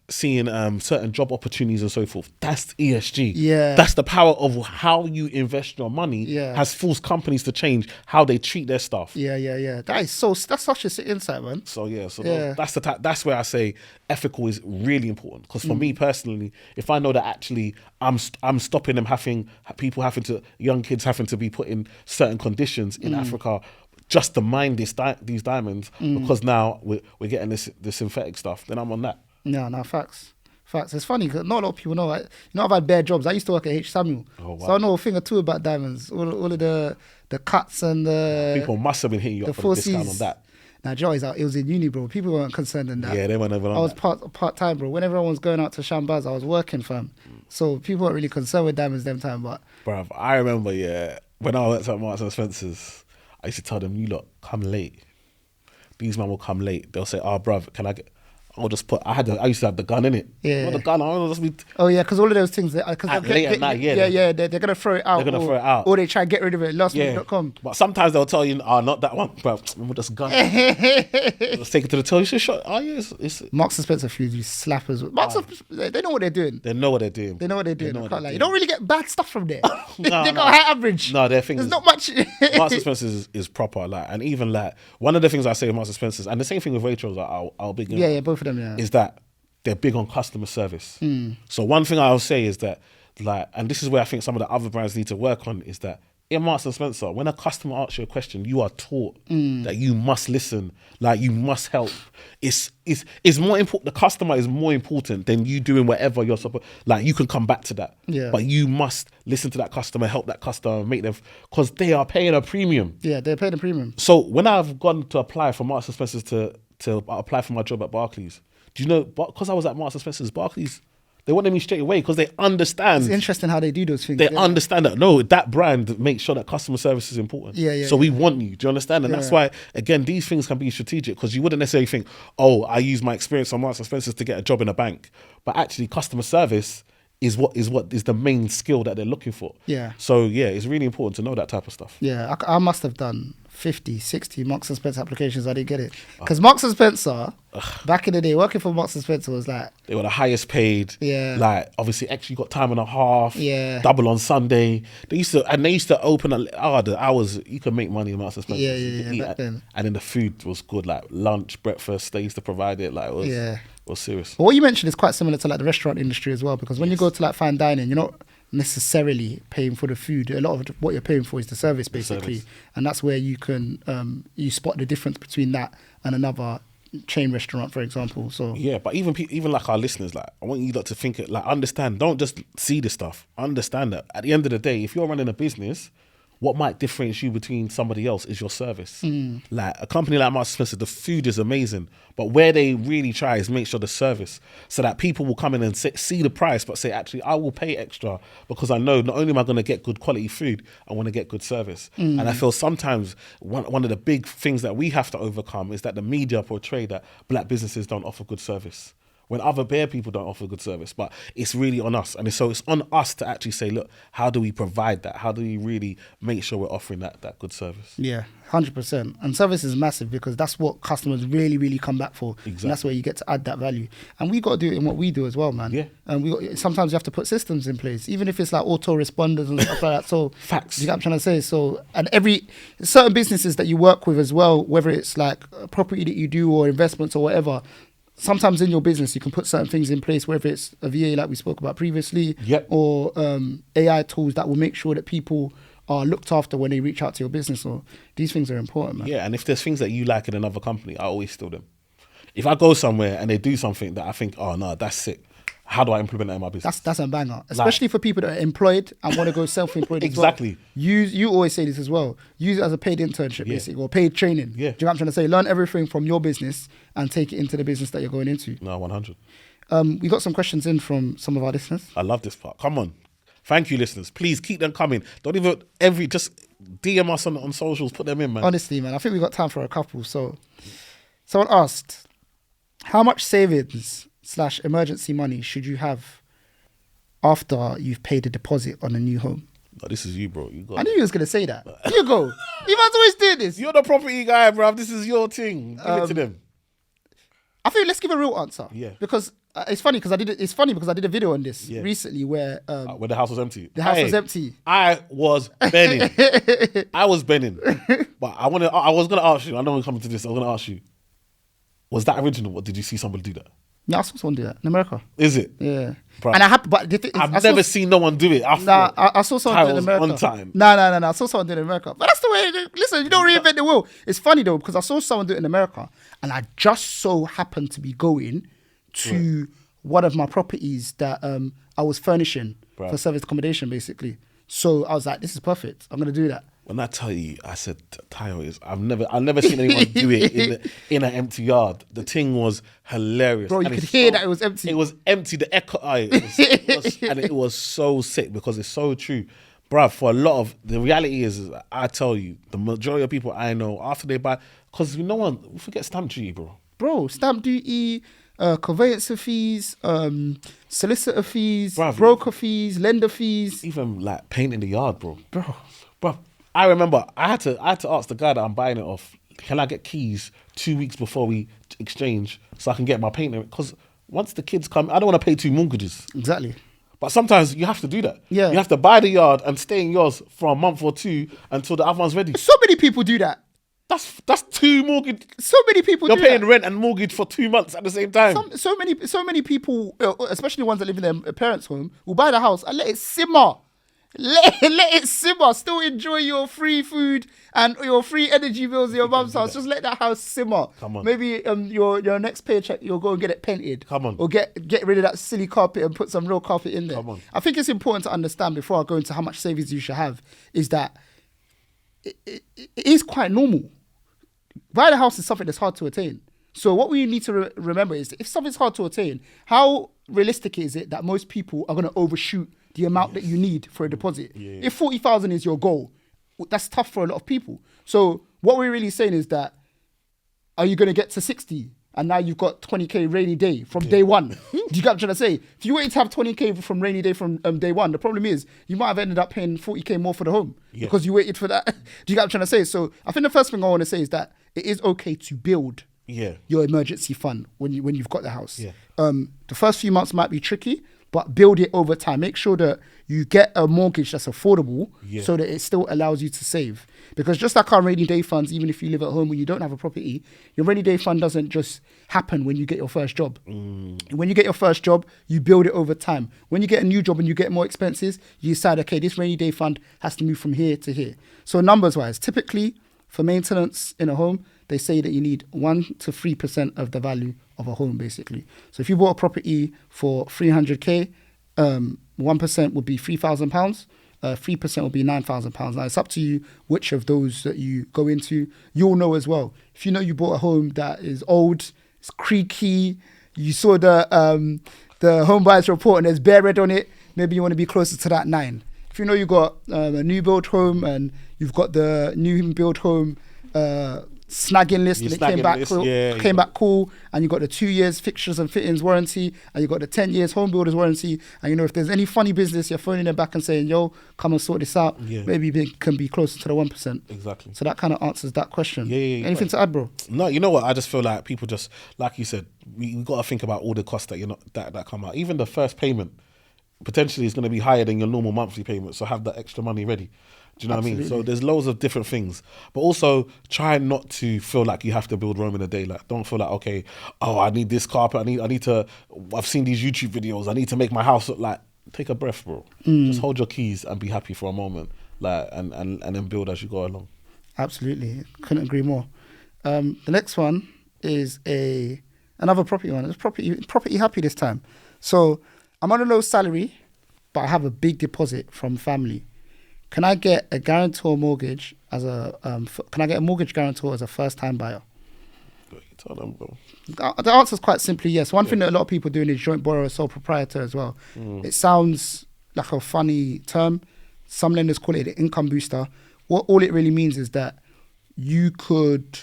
certain job opportunities and so forth, that's ESG. Yeah, that's the power of how you invest your money. Has forced companies to change how they treat their staff. That's such a insight, man. That's where I say ethical is really important, because for me personally, if I know that actually I'm stopping them young kids having to be put in certain conditions in Africa just to mine these diamonds, because now we're getting this synthetic stuff, then I'm on that. No, facts. It's funny because not a lot of people know. I've had bare jobs. I used to work at H. Samuel, so I know a thing or two about diamonds. All of the cuts and the people must have been hitting you up for the discount on that. Now, Joe, it was in uni, bro. People weren't concerned in that. Yeah, they weren't. I was part time, bro. When everyone was going out to Shambaz, I was working, fam. So people weren't really concerned with diamonds them time. But bruv, I remember, when I worked at Marks and Spencer's, I used to tell them, you lot, come late. These men will come late. They'll say, bruv, can I get... I'll just put... I used to have the gun in it. Yeah. The gun. I'll just be... Oh yeah, because all of those things... Late at night, they're gonna throw it out. Or they try and get rid of it. Lastminute.com. But sometimes they'll tell you, not that one, bro. Remember this gun? Let's take it to the till. You should shot. It's Marks and Spencer few slappers. They know what they're doing. They know what they're doing. You don't really get bad stuff from there. They got high average. No, their thing. There's not much. Marks and Spencer's is proper, and even one of the things I say with Marks and Spencer's, and the same thing with Waitrose, I'll big. Both of them. Yeah. Is that they're big on customer service. So one thing I'll say is that, and this is where I think some of the other brands need to work on, is that in Marks and Spencer, when a customer asks you a question, you are taught that you must listen, you must help. It's more important. The customer is more important than you doing whatever you're supposed. You can come back to that, but you must listen to that customer, help that customer, make them, because they are paying a premium. Yeah, they're paying a premium. So when I've gone to apply for Marks and Spencer's to apply for my job at Barclays, do you know? Because I was at Marks and Spencer's, Barclays, They wanted me straight away because they understand. It's interesting how they do those things. They understand that, no, that brand makes sure that customer service is important. So we want you. Do you understand? And that's why, again, these things can be strategic, because you wouldn't necessarily think, oh, I use my experience on Marks and Spencer's to get a job in a bank. But actually, customer service is what is the main skill that they're looking for. So it's really important to know that type of stuff. I must have done 50, 60 Marks and Spencer applications. I didn't get it. Because Marks and Spencer, back in the day, working for Marks and Spencer was like... They were the highest paid. Like, obviously, extra, you got time and a half. Double on Sunday. They used to open the hours. You could make money in Marks and Spencer. Back then. And then the food was good, like lunch, breakfast. They used to provide it. Like, it was serious. But what you mentioned is quite similar to like the restaurant industry as well, because when you go to like fine dining, you're not necessarily paying for the food. A lot of what you're paying for is the service, basically. And that's where you can you spot the difference between that and another chain restaurant, for example. So but even like our listeners, like, I want you lot to think it, like, understand, don't just see the stuff, understand that at the end of the day, if you're running a business, what might differentiate you between somebody else is your service. Like a company like Marks & Spencer, the food is amazing, but where they really try is make sure the service, so that people will come in and see the price, but say, actually, I will pay extra because I know not only am I going to get good quality food, I want to get good service. And I feel sometimes one of the big things that we have to overcome is that the media portray that black businesses don't offer good service, when other bare people don't offer good service. But it's really on us. And so it's on us to actually say, look, how do we provide that? How do we really make sure we're offering that good service? 100%. And service is massive, because that's what customers really, really come back for. And that's where you get to add that value. And we got to do it in what we do as well, man. And sometimes you have to put systems in place, even if it's like autoresponders and stuff like that. So facts. You get what I'm trying to say? So, and certain businesses that you work with as well, whether it's like a property that you do or investments or whatever, sometimes in your business, you can put certain things in place, whether it's a VA like we spoke about previously, or AI tools that will make sure that people are looked after when they reach out to your business. Or these things are important, man. And if there's things that you like in another company, I always steal them. If I go somewhere and they do something that I think, oh no, that's sick, how do I implement that in my business? That's a banger, especially for people that are employed and want to go self-employed. Exactly. As well. You always say this as well. Use it as a paid internship, basically, or paid training. Do you know what I'm trying to say? Learn everything from your business and take it into the business that you're going into. No, 100. We got some questions in from some of our listeners. I love this part. Come on. Thank you, listeners. Please keep them coming. Don't even just DM us on socials. Put them in, man. Honestly, man, I think we got time for a couple. So, someone asked, how much savings / emergency money should you have after you've paid a deposit on a new home? Oh, this is you, bro. I knew you was going to say that. You go. You must always do this. You're the property guy, bruv. This is your thing. Give it to them. I think let's give a real answer. Because it's funny because I did a video on this recently where the house was empty. The house was empty. I was benning. But I was gonna ask you. I know we're coming to this. I was gonna ask you. Was that original, or did you see somebody do that? No, I saw someone do that in America. Is it? Yeah. Bruh. And I've never seen no one do it. I saw someone do it in America. On time. No. I saw someone do it in America. But that's the way. Listen, you don't reinvent the wheel. It's funny though, because I saw someone do it in America, and I just so happened to be going to one of my properties that I was furnishing for service accommodation, basically. So I was like, this is perfect. I'm gonna do that. When I tell you, I said, Tayo, I've never seen anyone do it in an empty yard. The thing was hilarious. Bro, you could hear that it was empty. It was empty. The echo, it was so sick, because it's so true. Bruv, for a lot of, the reality is I tell you, the majority of people I know, after they buy, because we forget stamp duty, bro. Bro, stamp duty, conveyancer fees, solicitor fees, Bruv, broker fees, lender fees. Even like painting the yard, bro. Bro. I remember I had to ask the guy that I'm buying it off, can I get keys 2 weeks before we exchange so I can get my painting? Because once the kids come, I don't want to pay 2 mortgages. Exactly. But sometimes you have to do that. Yeah. You have to buy the yard and stay in yours for a month or two until the other one's ready. So many people do that. That's 2 mortgage. So many people You're paying rent and mortgage for 2 months at the same time. So many people, especially ones that live in their parents' home, will buy the house and let it simmer. Let it simmer. Still enjoy your free food and your free energy bills in your mum's house. Just let that house simmer. Come on. Maybe your next paycheck you'll go and get it painted. Come on. Or get rid of that silly carpet and put some real carpet in there. Come on. I think it's important to understand before I go into how much savings you should have is that it is quite normal. Buying a house is something that's hard to attain. So what we need to remember is if something's hard to attain, how realistic is it that most people are going to overshoot the amount that you need for a deposit? Yeah. If 40,000 is your goal, that's tough for a lot of people. So what we're really saying is that, are you going to get to 60 and now you've got 20k rainy day from day one? Do you get what I'm trying to say? If you wait to have 20k from rainy day from day one, the problem is you might have ended up paying 40k more for the home because you waited for that. Do you get what I'm trying to say? So I think the first thing I want to say is that it is okay to build your emergency fund when you've got the house. The first few months might be tricky, but build it over time. Make sure that you get a mortgage that's affordable so that it still allows you to save. Because just like our rainy day funds, even if you live at home when you don't have a property, your rainy day fund doesn't just happen when you get your first job. When you get your first job, you build it over time. When you get a new job and you get more expenses, you decide, okay, this rainy day fund has to move from here to here. So numbers wise, typically for maintenance in a home, they say that you need 1 to 3% of the value of a home, basically. So if you bought a property for 300k, 1% would be £3,000. 3% will be £9,000. Now it's up to you which of those that you go into. You'll know as well. If you know you bought a home that is old, it's creaky, you saw the home buyers report and there's bare red on it, maybe you want to be closer to that 9. If you know you got a new build home and you've got the new build home snagging list and it came back cool, and you got the 2 years fixtures and fittings warranty, and you got the 10 years home builders warranty, and you know if there's any funny business, you're phoning them back and saying, yo, come and sort this out, maybe it can be closer to the 1%. Exactly. So that kind of answers that question. Anything to add, bro? No, you know what, I just feel like people just, like you said, we got to think about all the costs that that come out. Even the first payment potentially is going to be higher than your normal monthly payment, so have that extra money ready. Do you know what I mean? So there's loads of different things, but also try not to feel like you have to build Rome in a day. Like, don't feel like, okay, I need this carpet. I need to. I've seen these YouTube videos. I need to make my house look like. Take a breath, bro. Just hold your keys and be happy for a moment, like, and then build as you go along. Absolutely, couldn't agree more. The next one is another property one. It's property happy this time. So I'm on a low salary, but I have a big deposit from family. Can I get a guarantor mortgage as a? Can I get a mortgage guarantor as a first-time buyer? Tell them, bro. The answer is quite simply yes. One thing that a lot of people are doing is joint borrower, sole proprietor as well. It sounds like a funny term. Some lenders call it an income booster. All it really means is that you could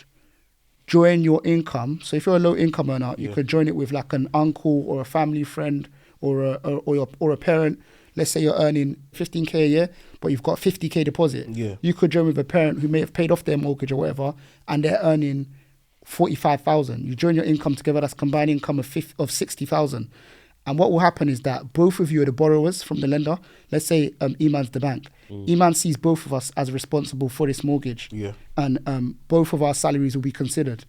join your income. So if you're a low-income earner, you could join it with like an uncle or a family friend or a parent. Let's say you're earning 15k a year, but you've got 50k deposit. You could join with a parent who may have paid off their mortgage or whatever, and they're earning 45,000. You join your income together, that's combined income of 60,000. And what will happen is that both of you are the borrowers from the lender. Let's say Eman's the bank. Eman sees both of us as responsible for this mortgage. And both of our salaries will be considered.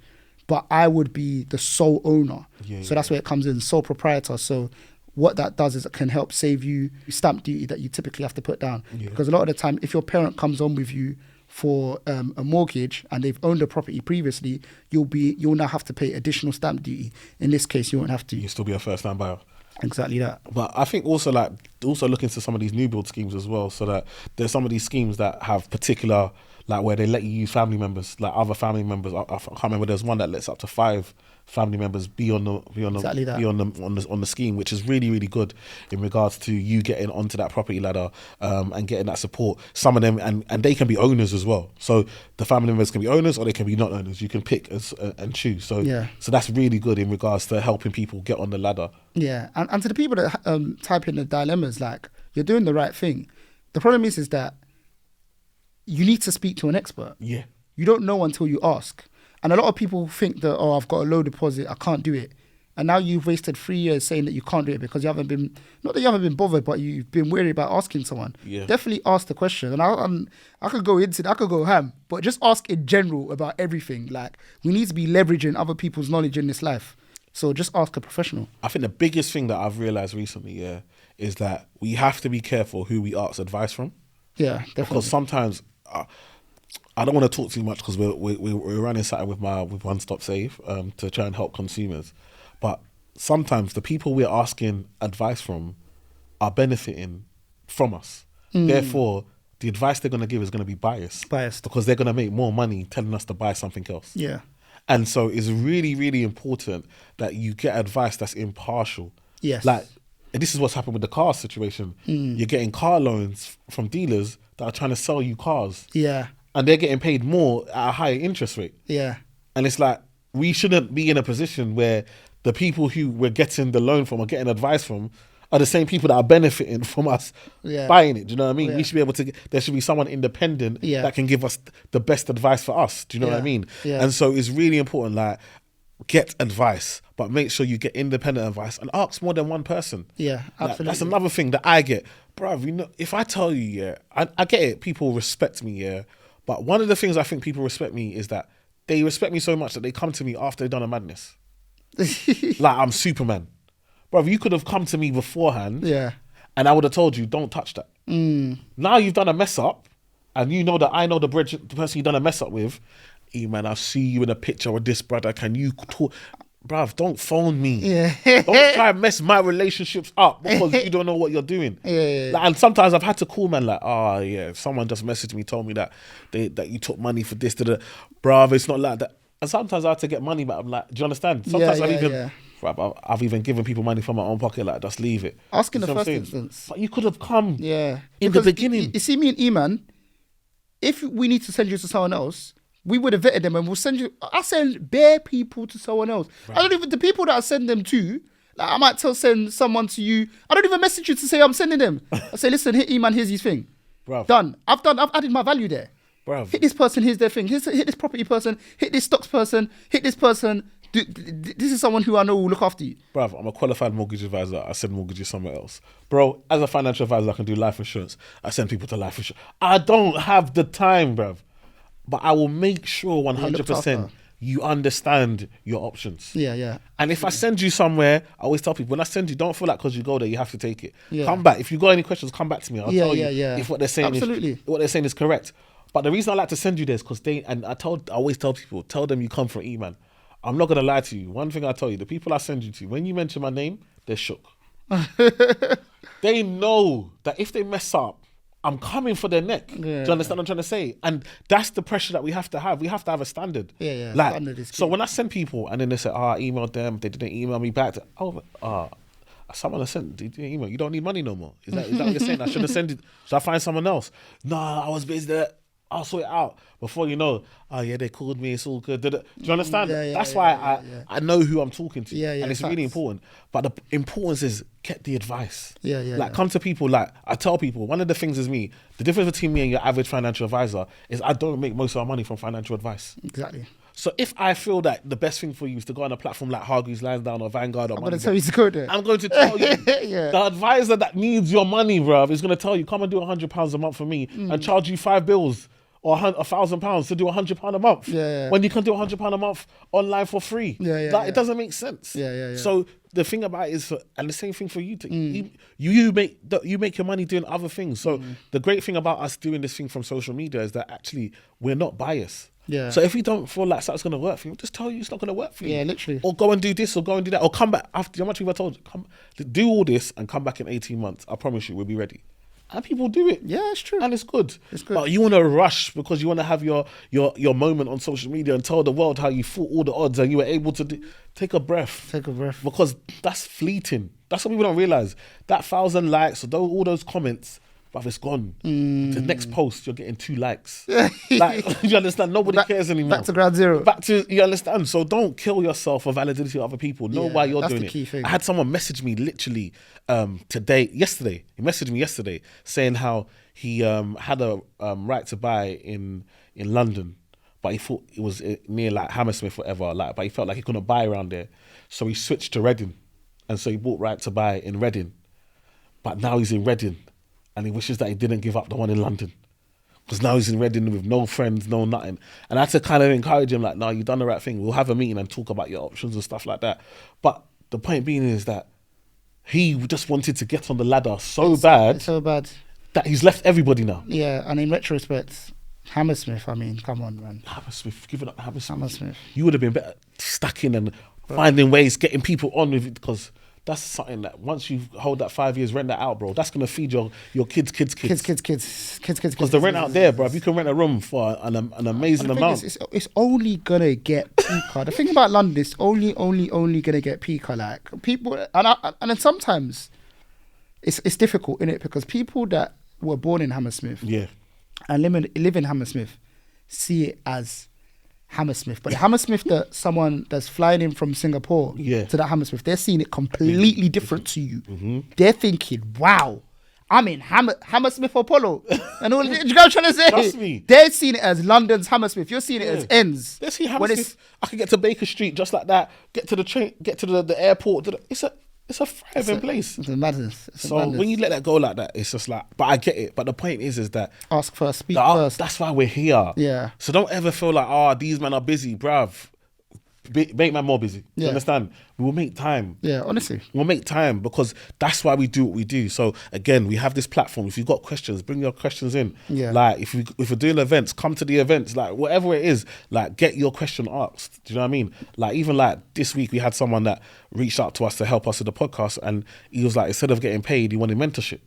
But I would be the sole owner. So that's where it comes in, sole proprietor. So what that does is it can help save you stamp duty that you typically have to put down. Because a lot of the time, if your parent comes on with you for a mortgage and they've owned a property previously, you'll now have to pay additional stamp duty. In this case, you won't have to. You'll still be a first-time buyer. Exactly that. But I think also look into some of these new build schemes as well, so that there's some of these schemes that have particular, like where they let you use family members, like other family members. I can't remember. There's one that lets up to 5 family members be on the scheme, which is really, really good in regards to you getting onto that property ladder and getting that support. Some of them and they can be owners as well. So the family members can be owners or they can be not owners. You can pick and choose. So that's really good in regards to helping people get on the ladder. Yeah, and to the people that type in the dilemmas, like, you're doing the right thing. The problem is that you need to speak to an expert. You don't know until you ask. And a lot of people think that, I've got a low deposit, I can't do it. And now you've wasted 3 years saying that you can't do it because you haven't been, not that you haven't been bothered, but you've been wary about asking someone. Definitely ask the question. And I could go into it, I could go ham, but just ask in general about everything. Like, we need to be leveraging other people's knowledge in this life. So just ask a professional. I think the biggest thing that I've realised recently, is that we have to be careful who we ask advice from. Yeah, definitely. Because sometimes... I don't want to talk too much because we're running something with One Stop Save to try and help consumers. But sometimes the people we're asking advice from are benefiting from us. Therefore, the advice they're going to give is going to be biased. Because they're going to make more money telling us to buy something else. And so it's really, really important that you get advice that's impartial. Yes. Like, and this is what's happened with the car situation. You're getting car loans from dealers that are trying to sell you cars. Yeah. And they're getting paid more at a higher interest rate. Yeah. And it's like, we shouldn't be in a position where the people who we're getting the loan from or getting advice from are the same people that are benefiting from us buying it. Do you know what I mean? Yeah. We should be able to, there should be someone independent Yeah. that can give us the best advice for us. Do you know what I mean? Yeah. And so it's really important, like, get advice, but make sure you get independent advice and ask more than one person. Yeah, Like, absolutely. that's another thing that I get. Bruv, you know, if I tell you, yeah, I get it, people respect me, yeah, but one of the things I think people respect me is that they respect me so much that they come to me after they've done a madness. Like, I'm Superman. Bruv, you could have come to me beforehand Yeah. and I would have told you, don't touch that. Now you've done a mess up and you know that I know the person you've done a mess up with. Hey, man, I'll see you in a picture with this brother. Can you talk? Bruv, don't phone me. Yeah. Don't try and mess my relationships up because you don't know what you're doing. Yeah. Like, and sometimes I've had to call man like, yeah, someone just messaged me, told me that that you took money for this, bruv, it's not like that. And sometimes I have to get money back. I'm like, do you understand? Sometimes I've even given people money from my own pocket, like, just leave it. Ask in You the see what I'm first saying? instance. But you could have come Yeah. in the Because beginning. You see me and Eman, if we need to send you to someone else, we would have vetted them and we'll send you. I send bare people to someone else. Right. I don't even, the people that I send them to, like, I might send someone to you. I don't even message you to say I'm sending them. I say, listen, hit Eman, here's his thing. Bruv. Done. I've added my value there. Bruv. Hit this person, here's their thing. Hit this property person, hit this stocks person, hit this person. This is someone who I know will look after you. Bruv, I'm a qualified mortgage advisor. I send mortgages somewhere else. Bro, as a financial advisor, I can do life insurance. I send people to life insurance. I don't have the time, bruv. But I will make sure 100% you understand your options. Yeah. And if I send you somewhere, I always tell people, when I send you, don't feel like because you go there, you have to take it. Yeah. Come back. If you got any questions, come back to me. I'll tell you if what they're saying is correct. But the reason I like to send you this, because I always tell people, tell them you come from Eman. I'm not going to lie to you. One thing I tell you, the people I send you to, when you mention my name, they're shook. They know that if they mess up, I'm coming for their neck. Do you understand what I'm trying to say? And that's the pressure that we have to have. We have to have a standard. Yeah. Like, Standard is key. so when I send people and then they say, I emailed them, they didn't email me back. Someone I sent, they didn't email. You don't need money no more. Is that what you're saying? I should have sent it. Should I find someone else? No, I was busy there. I'll sort it out. Before you know, they called me, it's all good. Do you understand? That's why I know who I'm talking to. And it's really important. But the importance is get the advice. Come to people, like, I tell people, one of the things is me, the difference between me and your average financial advisor is I don't make most of our money from financial advice. Exactly. So if I feel that the best thing for you is to go on a platform like Hargreaves Lansdowne or Vanguard or I'm going to tell you to go there. I'm going to tell you, the advisor that needs your money, bruv, is going to tell you, come and do £100 a month for me and charge you 5 bills. Or £1,000 to do £100 a month. When you can do £100 a month online for free. It doesn't make sense. So the thing about it is, and the same thing for you, you make your money doing other things. So the great thing about us doing this thing from social media is that actually we're not biased. So if you don't feel like something's going to work for you, just tell you it's not going to work for you. Literally. Or go and do this or go and do that. Or come back after, how much people I told you, do all this and come back in 18 months. I promise you we'll be ready. And people do it. Yeah, it's true. And it's good. But you want to rush because you want to have your moment on social media and tell the world how you fought all the odds and you were able to take a breath. Because that's fleeting. That's what people don't realise. That 1,000 likes, all those comments, but it's gone. The next post, you're getting 2 likes. Like, you understand? Nobody cares anymore. Back to ground zero. You understand? So don't kill yourself for validity of other people. Know why you're doing it. That's the key thing. I had someone message me literally yesterday. He messaged me yesterday saying how he had a right to buy in London, but he thought it was near like Hammersmith or whatever. Like, but he felt like he couldn't buy around there, so he switched to Reading, and so he bought right to buy in Reading. But now he's in Reading. And he wishes that he didn't give up the one in London. Because now he's in Reading with no friends, no nothing. And I had to kind of encourage him, like, no, you've done the right thing. We'll have a meeting and talk about your options and stuff like that. But the point being is that he just wanted to get on the ladder so bad that he's left everybody now. Yeah, and in retrospect, Hammersmith, I mean, come on, man. Hammersmith, giving up Hammersmith. Hammersmith. You would have been better stacking and finding ways, getting people on with it, because that's something that once you hold that 5 years, rent that out, bro, that's gonna feed your kids. Because the rent out there, bro, you can rent a room for an amazing amount. It's only gonna get peaker. The thing about London, it's only gonna get peaker. Like people, and then sometimes it's difficult, innit? Because people that were born in Hammersmith, and live in Hammersmith, see it as Hammersmith, but the Hammersmith that someone that's flying in from Singapore to that Hammersmith, they're seeing it completely different to you. They're thinking, wow, I'm in Hammersmith Apollo. And all, do you know what I'm trying to say? Trust me. They're seeing it as London's Hammersmith. You're seeing it as ends. They see Hammersmith. I can get to Baker Street just like that, get to the train, get to the airport. It's a thriving place. It's a madness. When you let that go like that, it's just like, but I get it. But the point is that ask first, speak first. That's why we're here. Yeah. So don't ever feel like, these men are busy, bruv. Make man more busy. You understand? We will make time. Yeah, honestly. We'll make time because that's why we do what we do. So again, we have this platform. If you've got questions, bring your questions in. Yeah. Like if we're doing events, come to the events. Like whatever it is, like get your question asked. Do you know what I mean? Like even like this week, we had someone that reached out to us to help us with the podcast, and he was like, instead of getting paid, he wanted mentorship.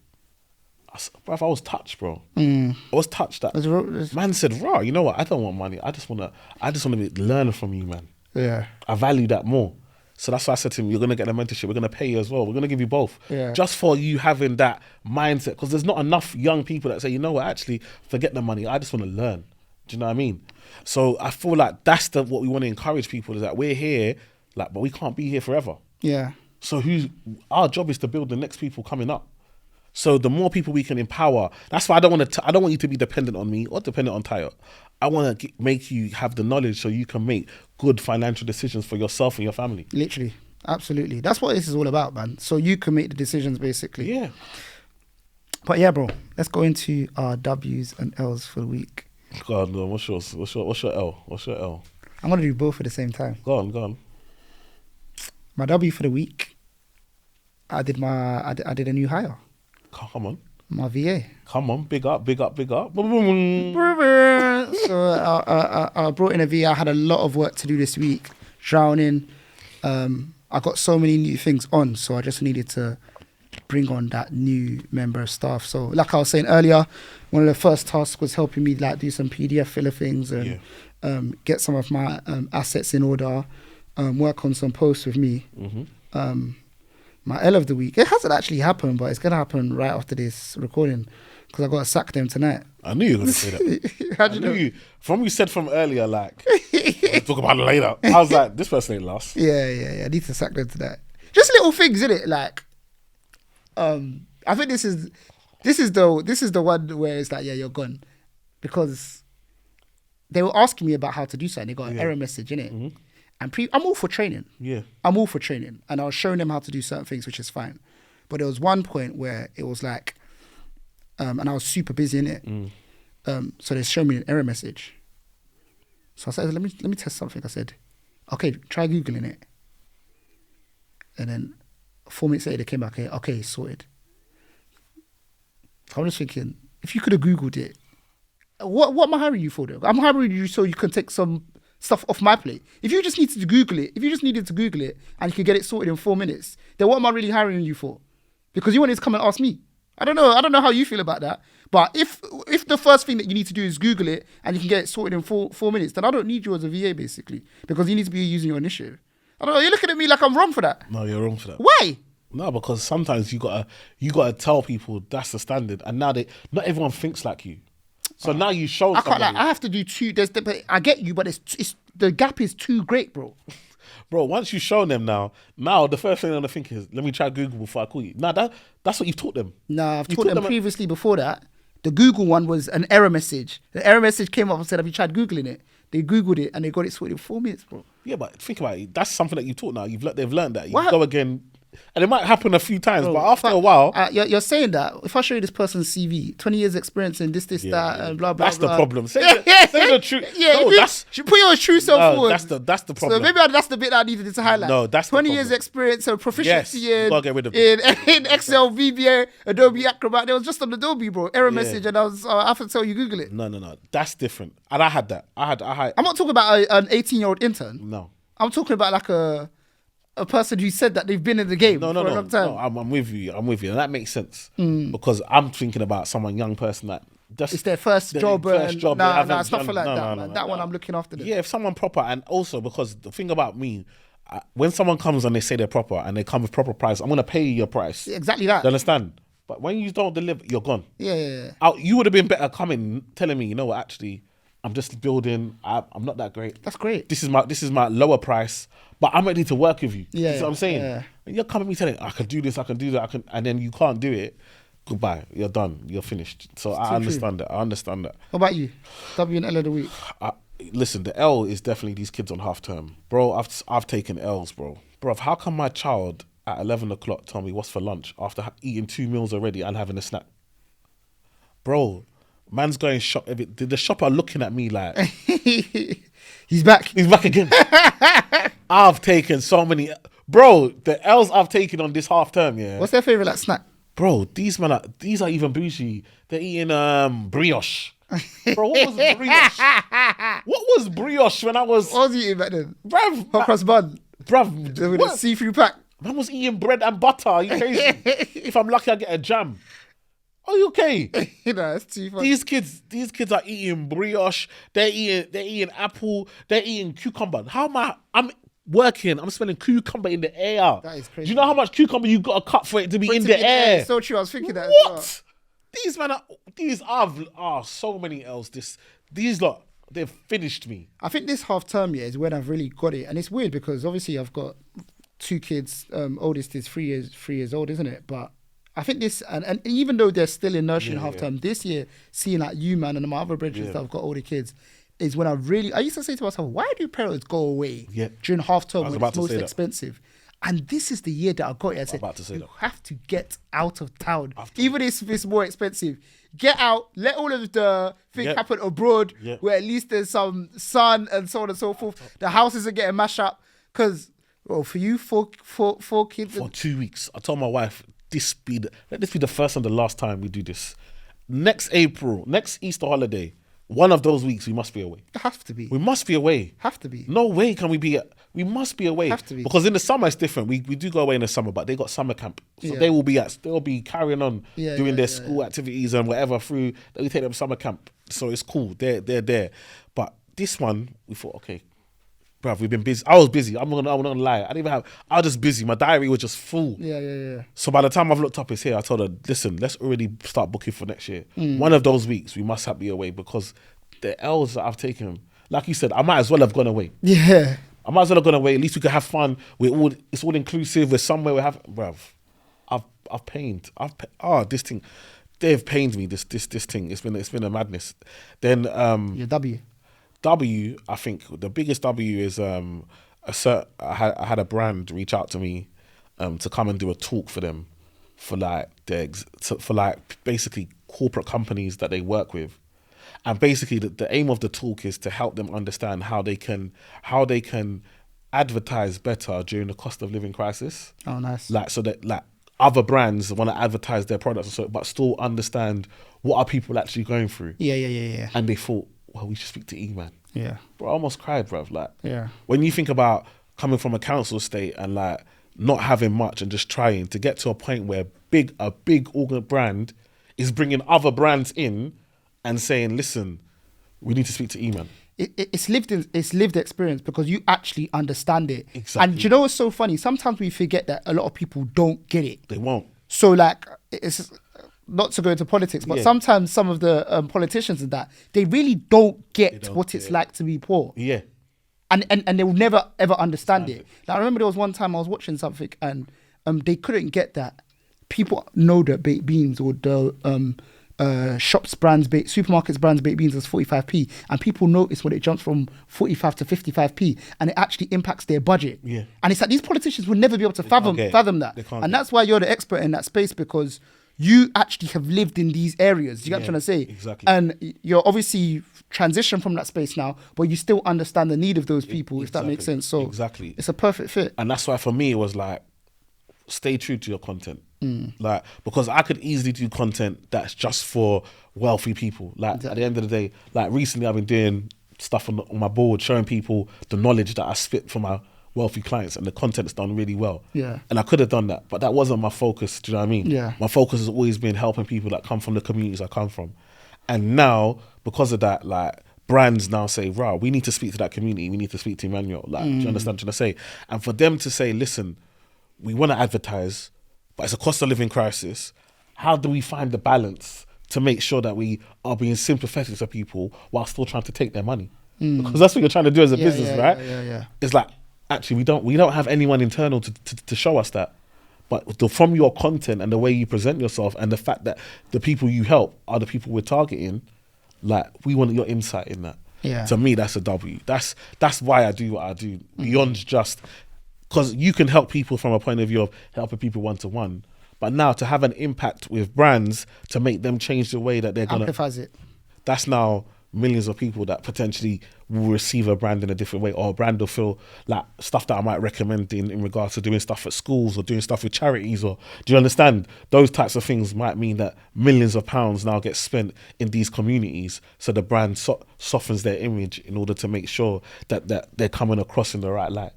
I was touched, bro. I was touched that man said, "Raw, you know what? I don't want money. I just want to learn from you, man." Yeah. I value that more. So that's why I said to him, you're going to get a mentorship. We're going to pay you as well. We're going to give you both. Yeah. Just for you having that mindset. Because there's not enough young people that say, you know what, actually, forget the money. I just want to learn. Do you know what I mean? So I feel like that's what we want to encourage people, is that we're here, like, but we can't be here forever. Yeah. So our job is to build the next people coming up. So the more people we can empower, that's why I don't want you to be dependent on me or dependent on Tayo. I want to make you have the knowledge so you can make good financial decisions for yourself and your family. Literally. Absolutely. That's what this is all about, man. So you can make the decisions, basically. Yeah. But yeah, bro, let's go into our W's and L's for the week. God, no, what's your L? What's your L? I'm going to do both at the same time. Go on. My W for the week, I did a new hire. Come on. My VA. Come on, big up. So I brought in a VA. I had a lot of work to do this week. Drowning. I got so many new things on, so I just needed to bring on that new member of staff. So like I was saying earlier, one of the first tasks was helping me like do some PDF filler things and get some of my assets in order, work on some posts with me. My L of the week, it hasn't actually happened, but it's going to happen right after this recording because I got to sack them tonight. I knew you were going to say that. How'd you know? From what you said from earlier, like, we'll talk about it later. I was like, this person ain't lost. Yeah. I need to sack them tonight. Just little things, innit? Like, I think this is the one where it's like, yeah, you're gone. Because they were asking me about how to do something. They got an error message, innit? And I'm all for training. Yeah. I'm all for training. And I was showing them how to do certain things, which is fine. But there was one point where it was like, and I was super busy in it. So they showed me an error message. So I said, let me test something. I said, okay, try Googling it. And then 4 minutes later, they came back, okay, sorted. So I'm just thinking, if you could have Googled it, what am I hiring you for though? I'm hiring you so you can take some stuff off my plate. If you just needed to Google it and you could get it sorted in 4 minutes, then what am I really hiring you for? Because you wanted to come and ask me. I don't know how you feel about that. But if the first thing that you need to do is Google it and you can get it sorted in four minutes, then I don't need you as a VA basically, because you need to be using your initiative. I don't know, you're looking at me like I'm wrong for that. No, you're wrong for that. Why? No, because sometimes you gotta tell people that's the standard, and now not everyone thinks like you. So now you show somebody. I have to do two. I get you, but it's the gap is too great, bro. Bro, once you've shown them now the first thing they're gonna think is, let me try Google before I call you. Now that's what you've taught them. No, I've taught them previously before that. The Google one was an error message. The error message came up and said, have you tried Googling it? They Googled it and they got it sorted in 4 minutes, bro. Yeah, but think about it. That's something that you taught now. They've learned that. You go again. And it might happen a few times, but after a while... You're saying that, if I show you this person's CV, 20 years experience in this, that, and blah, blah, that's blah. That's the problem. Say the truth. Yeah, no, you put your true self forward. That's the problem. So maybe that's the bit that I needed to highlight. No, that's 20 years experience and proficiency in Excel, VBA, Adobe Acrobat. It was just on Adobe, bro. Error message, and I have to tell you, Google it. No. That's different. And I had that. I'm not talking about an 18-year-old intern. No. I'm talking about like a a person who said that they've been in the game for a long time. No, I'm with you. And that makes sense because I'm thinking about someone young person that just It's their first job. Nah, it's nothing like that, man. That one I'm looking after them. Yeah, if someone proper, and also because the thing about me, when someone comes and they say they're proper and they come with proper price, I'm gonna pay you your price. Exactly that. You understand? But when you don't deliver, you're gone. Yeah. You would have been better coming, telling me, you know what, actually, I'm just building. I'm not that great. That's great. This is my lower price, but I'm ready to work with you. Yeah, You see what I'm saying? yeah. And you're coming to me telling, I can do this, I can do that, and then you can't do it. Goodbye. You're done. You're finished. So I understand that. What about you? W and L of the week. Listen, the L is definitely these kids on half term, bro. I've taken L's, bro. How come my child at 11 o'clock tell me what's for lunch after eating 2 meals already and having a snack? Bro, man's going shop. The shopper looking at me like He's back. He's back again. I've taken so many, bro. The L's I've taken on this half term, yeah. What's their favorite like snack? Bro, these are even bougie. They're eating brioche. Bro, what was brioche? What was brioche when I was? What was you eating back then? Bruv, Hot cross bun. Bruv, With a see-through pack. Man was eating bread and butter. Are you crazy? If I'm lucky, I get a jam. Are you okay? It's too funny. These kids are eating brioche. They're eating apple. They're eating cucumber. How am I? I'm working. I'm smelling cucumber in the air. That is crazy. Do you know how much cucumber you got to cut for it to be in the air? It's so true. I was thinking that. What? As well. These are so many else. These lot, they've finished me. I think this half term year is when I've really got it, and it's weird because obviously I've got 2 kids. Oldest is 3 years old, isn't it? But I think this, and even though they're still in nursery half term, this year seeing like you, man, and my other brothers that have got older kids, is when I used to say to myself, why do parents go away during half term when it's most expensive? And this is the year that I got it. I said, you have to get out of town. Even if it's more expensive. Get out, let all of the thing happen abroad where at least there's some sun and so on and so forth. The houses are getting mashed up. Because, for you, four kids. For 2 weeks. I told my wife, let this be the first and the last time we do this. Next April, next Easter holiday, one of those weeks we must be away. It has to be. We must be away. Have to be. No way can we be. We must be away. Have to be. Because in the summer it's different. We do go away in the summer, but they got summer camp, so they'll be carrying on doing their school activities and whatever through. We take them summer camp, so it's cool. They're there. But this one, we thought, okay, bruv, we've been busy. I was busy. I'm not gonna lie. I was just busy. My diary was just full. Yeah. So by the time I've looked up, it's here. I told her, listen, let's already start booking for next year. One of those weeks we must have be away because the L's that I've taken, like you said, I might as well have gone away. Yeah. I might as well have gone away. At least we could have fun. It's all inclusive. We're somewhere. Bruv. I've pained. This thing. They've pained me. This thing. It's been a madness. Then Your W. W. I think the biggest W is I had a brand reach out to me to come and do a talk for them for basically corporate companies that they work with. And basically, the aim of the talk is to help them understand how they can advertise better during the cost of living crisis. Oh, nice. So that other brands want to advertise their products, but still understand what are people actually going through. Yeah. And they thought, well, we should speak to Eman. Yeah. Bro, I almost cried, bruv. When you think about coming from a council estate and not having much and just trying to get to a point where a big organ brand is bringing other brands in and saying, listen, we need to speak to Eman. It's lived experience because you actually understand it. Exactly. And do you know what's so funny? Sometimes we forget that a lot of people don't get it. They won't. So it's not to go into politics, but sometimes some of the politicians and that, they really don't get what it's like to be poor. Yeah. And they will never ever understand it. I remember there was one time I was watching something and they couldn't get that. People know that baked beans or the supermarkets brands baked beans is 45p, and people notice when it jumps from 45 to 55p, and it actually impacts their budget. Yeah. And it's like these politicians will never be able to fathom that. And that's why you're the expert in that space, because you actually have lived in these areas. You get what I'm trying to say? Exactly. And you're obviously transitioned from that space now, but you still understand the need of those people, if that makes sense. So it's a perfect fit. And that's why for me it was stay true to your content. Because I could easily do content that's just for wealthy people. At the end of the day, recently I've been doing stuff on my board, showing people the knowledge that I spit for wealthy clients and the content's done really well. Yeah. And I could have done that, but that wasn't my focus. Do you know what I mean? Yeah. My focus has always been helping people that come from the communities I come from. And now, because of that, like, brands now say, "Wow, we need to speak to that community. We need to speak to Emmanuel." Like, do you understand what I'm trying to say? And for them to say, "Listen, we want to advertise, but it's a cost of living crisis. How do we find the balance to make sure that we are being sympathetic to people while still trying to take their money?" Because that's what you're trying to do as a business, right? Yeah. It's like, actually, we don't have anyone internal to show us that. But from your content and the way you present yourself and the fact that the people you help are the people we're targeting, like, we want your insight in that. Yeah. To me, that's a W. That's why I do what I do, beyond just, because you can help people from a point of view of helping people one-to-one, but now to have an impact with brands to make them change the way that they're going to... Amplifies it. That's now millions of people that potentially will receive a brand in a different way, or a brand will feel like stuff that I might recommend in regards to doing stuff at schools or doing stuff with charities, or do you understand? Those types of things might mean that millions of pounds now get spent in these communities, so the brand softens their image in order to make sure that they're coming across in the right light.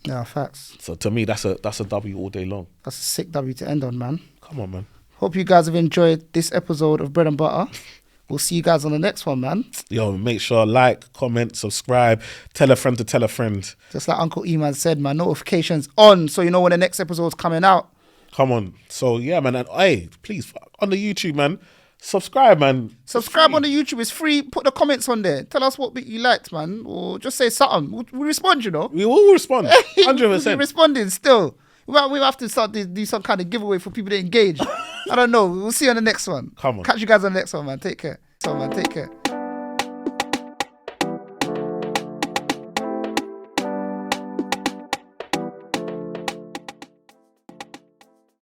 Yeah, facts. So to me, that's a W all day long. That's a sick W to end on, man. Come on, man. Hope you guys have enjoyed this episode of Bread and Butter. We'll see you guys on the next one, man. Yo, make sure like, comment, subscribe, tell a friend to tell a friend. Just like Uncle Eman said, man, notifications on so you know when the next episode's coming out. Come on. So yeah, man. And hey, please, on the YouTube, man, subscribe, man. Subscribe on the YouTube. It's free. Put the comments on there. Tell us what bit you liked, man. Or just say something. We'll respond, you know. We will respond. 100%. We'll be responding still. We'll have to start to do some kind of giveaway for people to engage. I don't know. We'll see you on the next one. Come on. Catch you guys on the next one, man. Take care. Take care.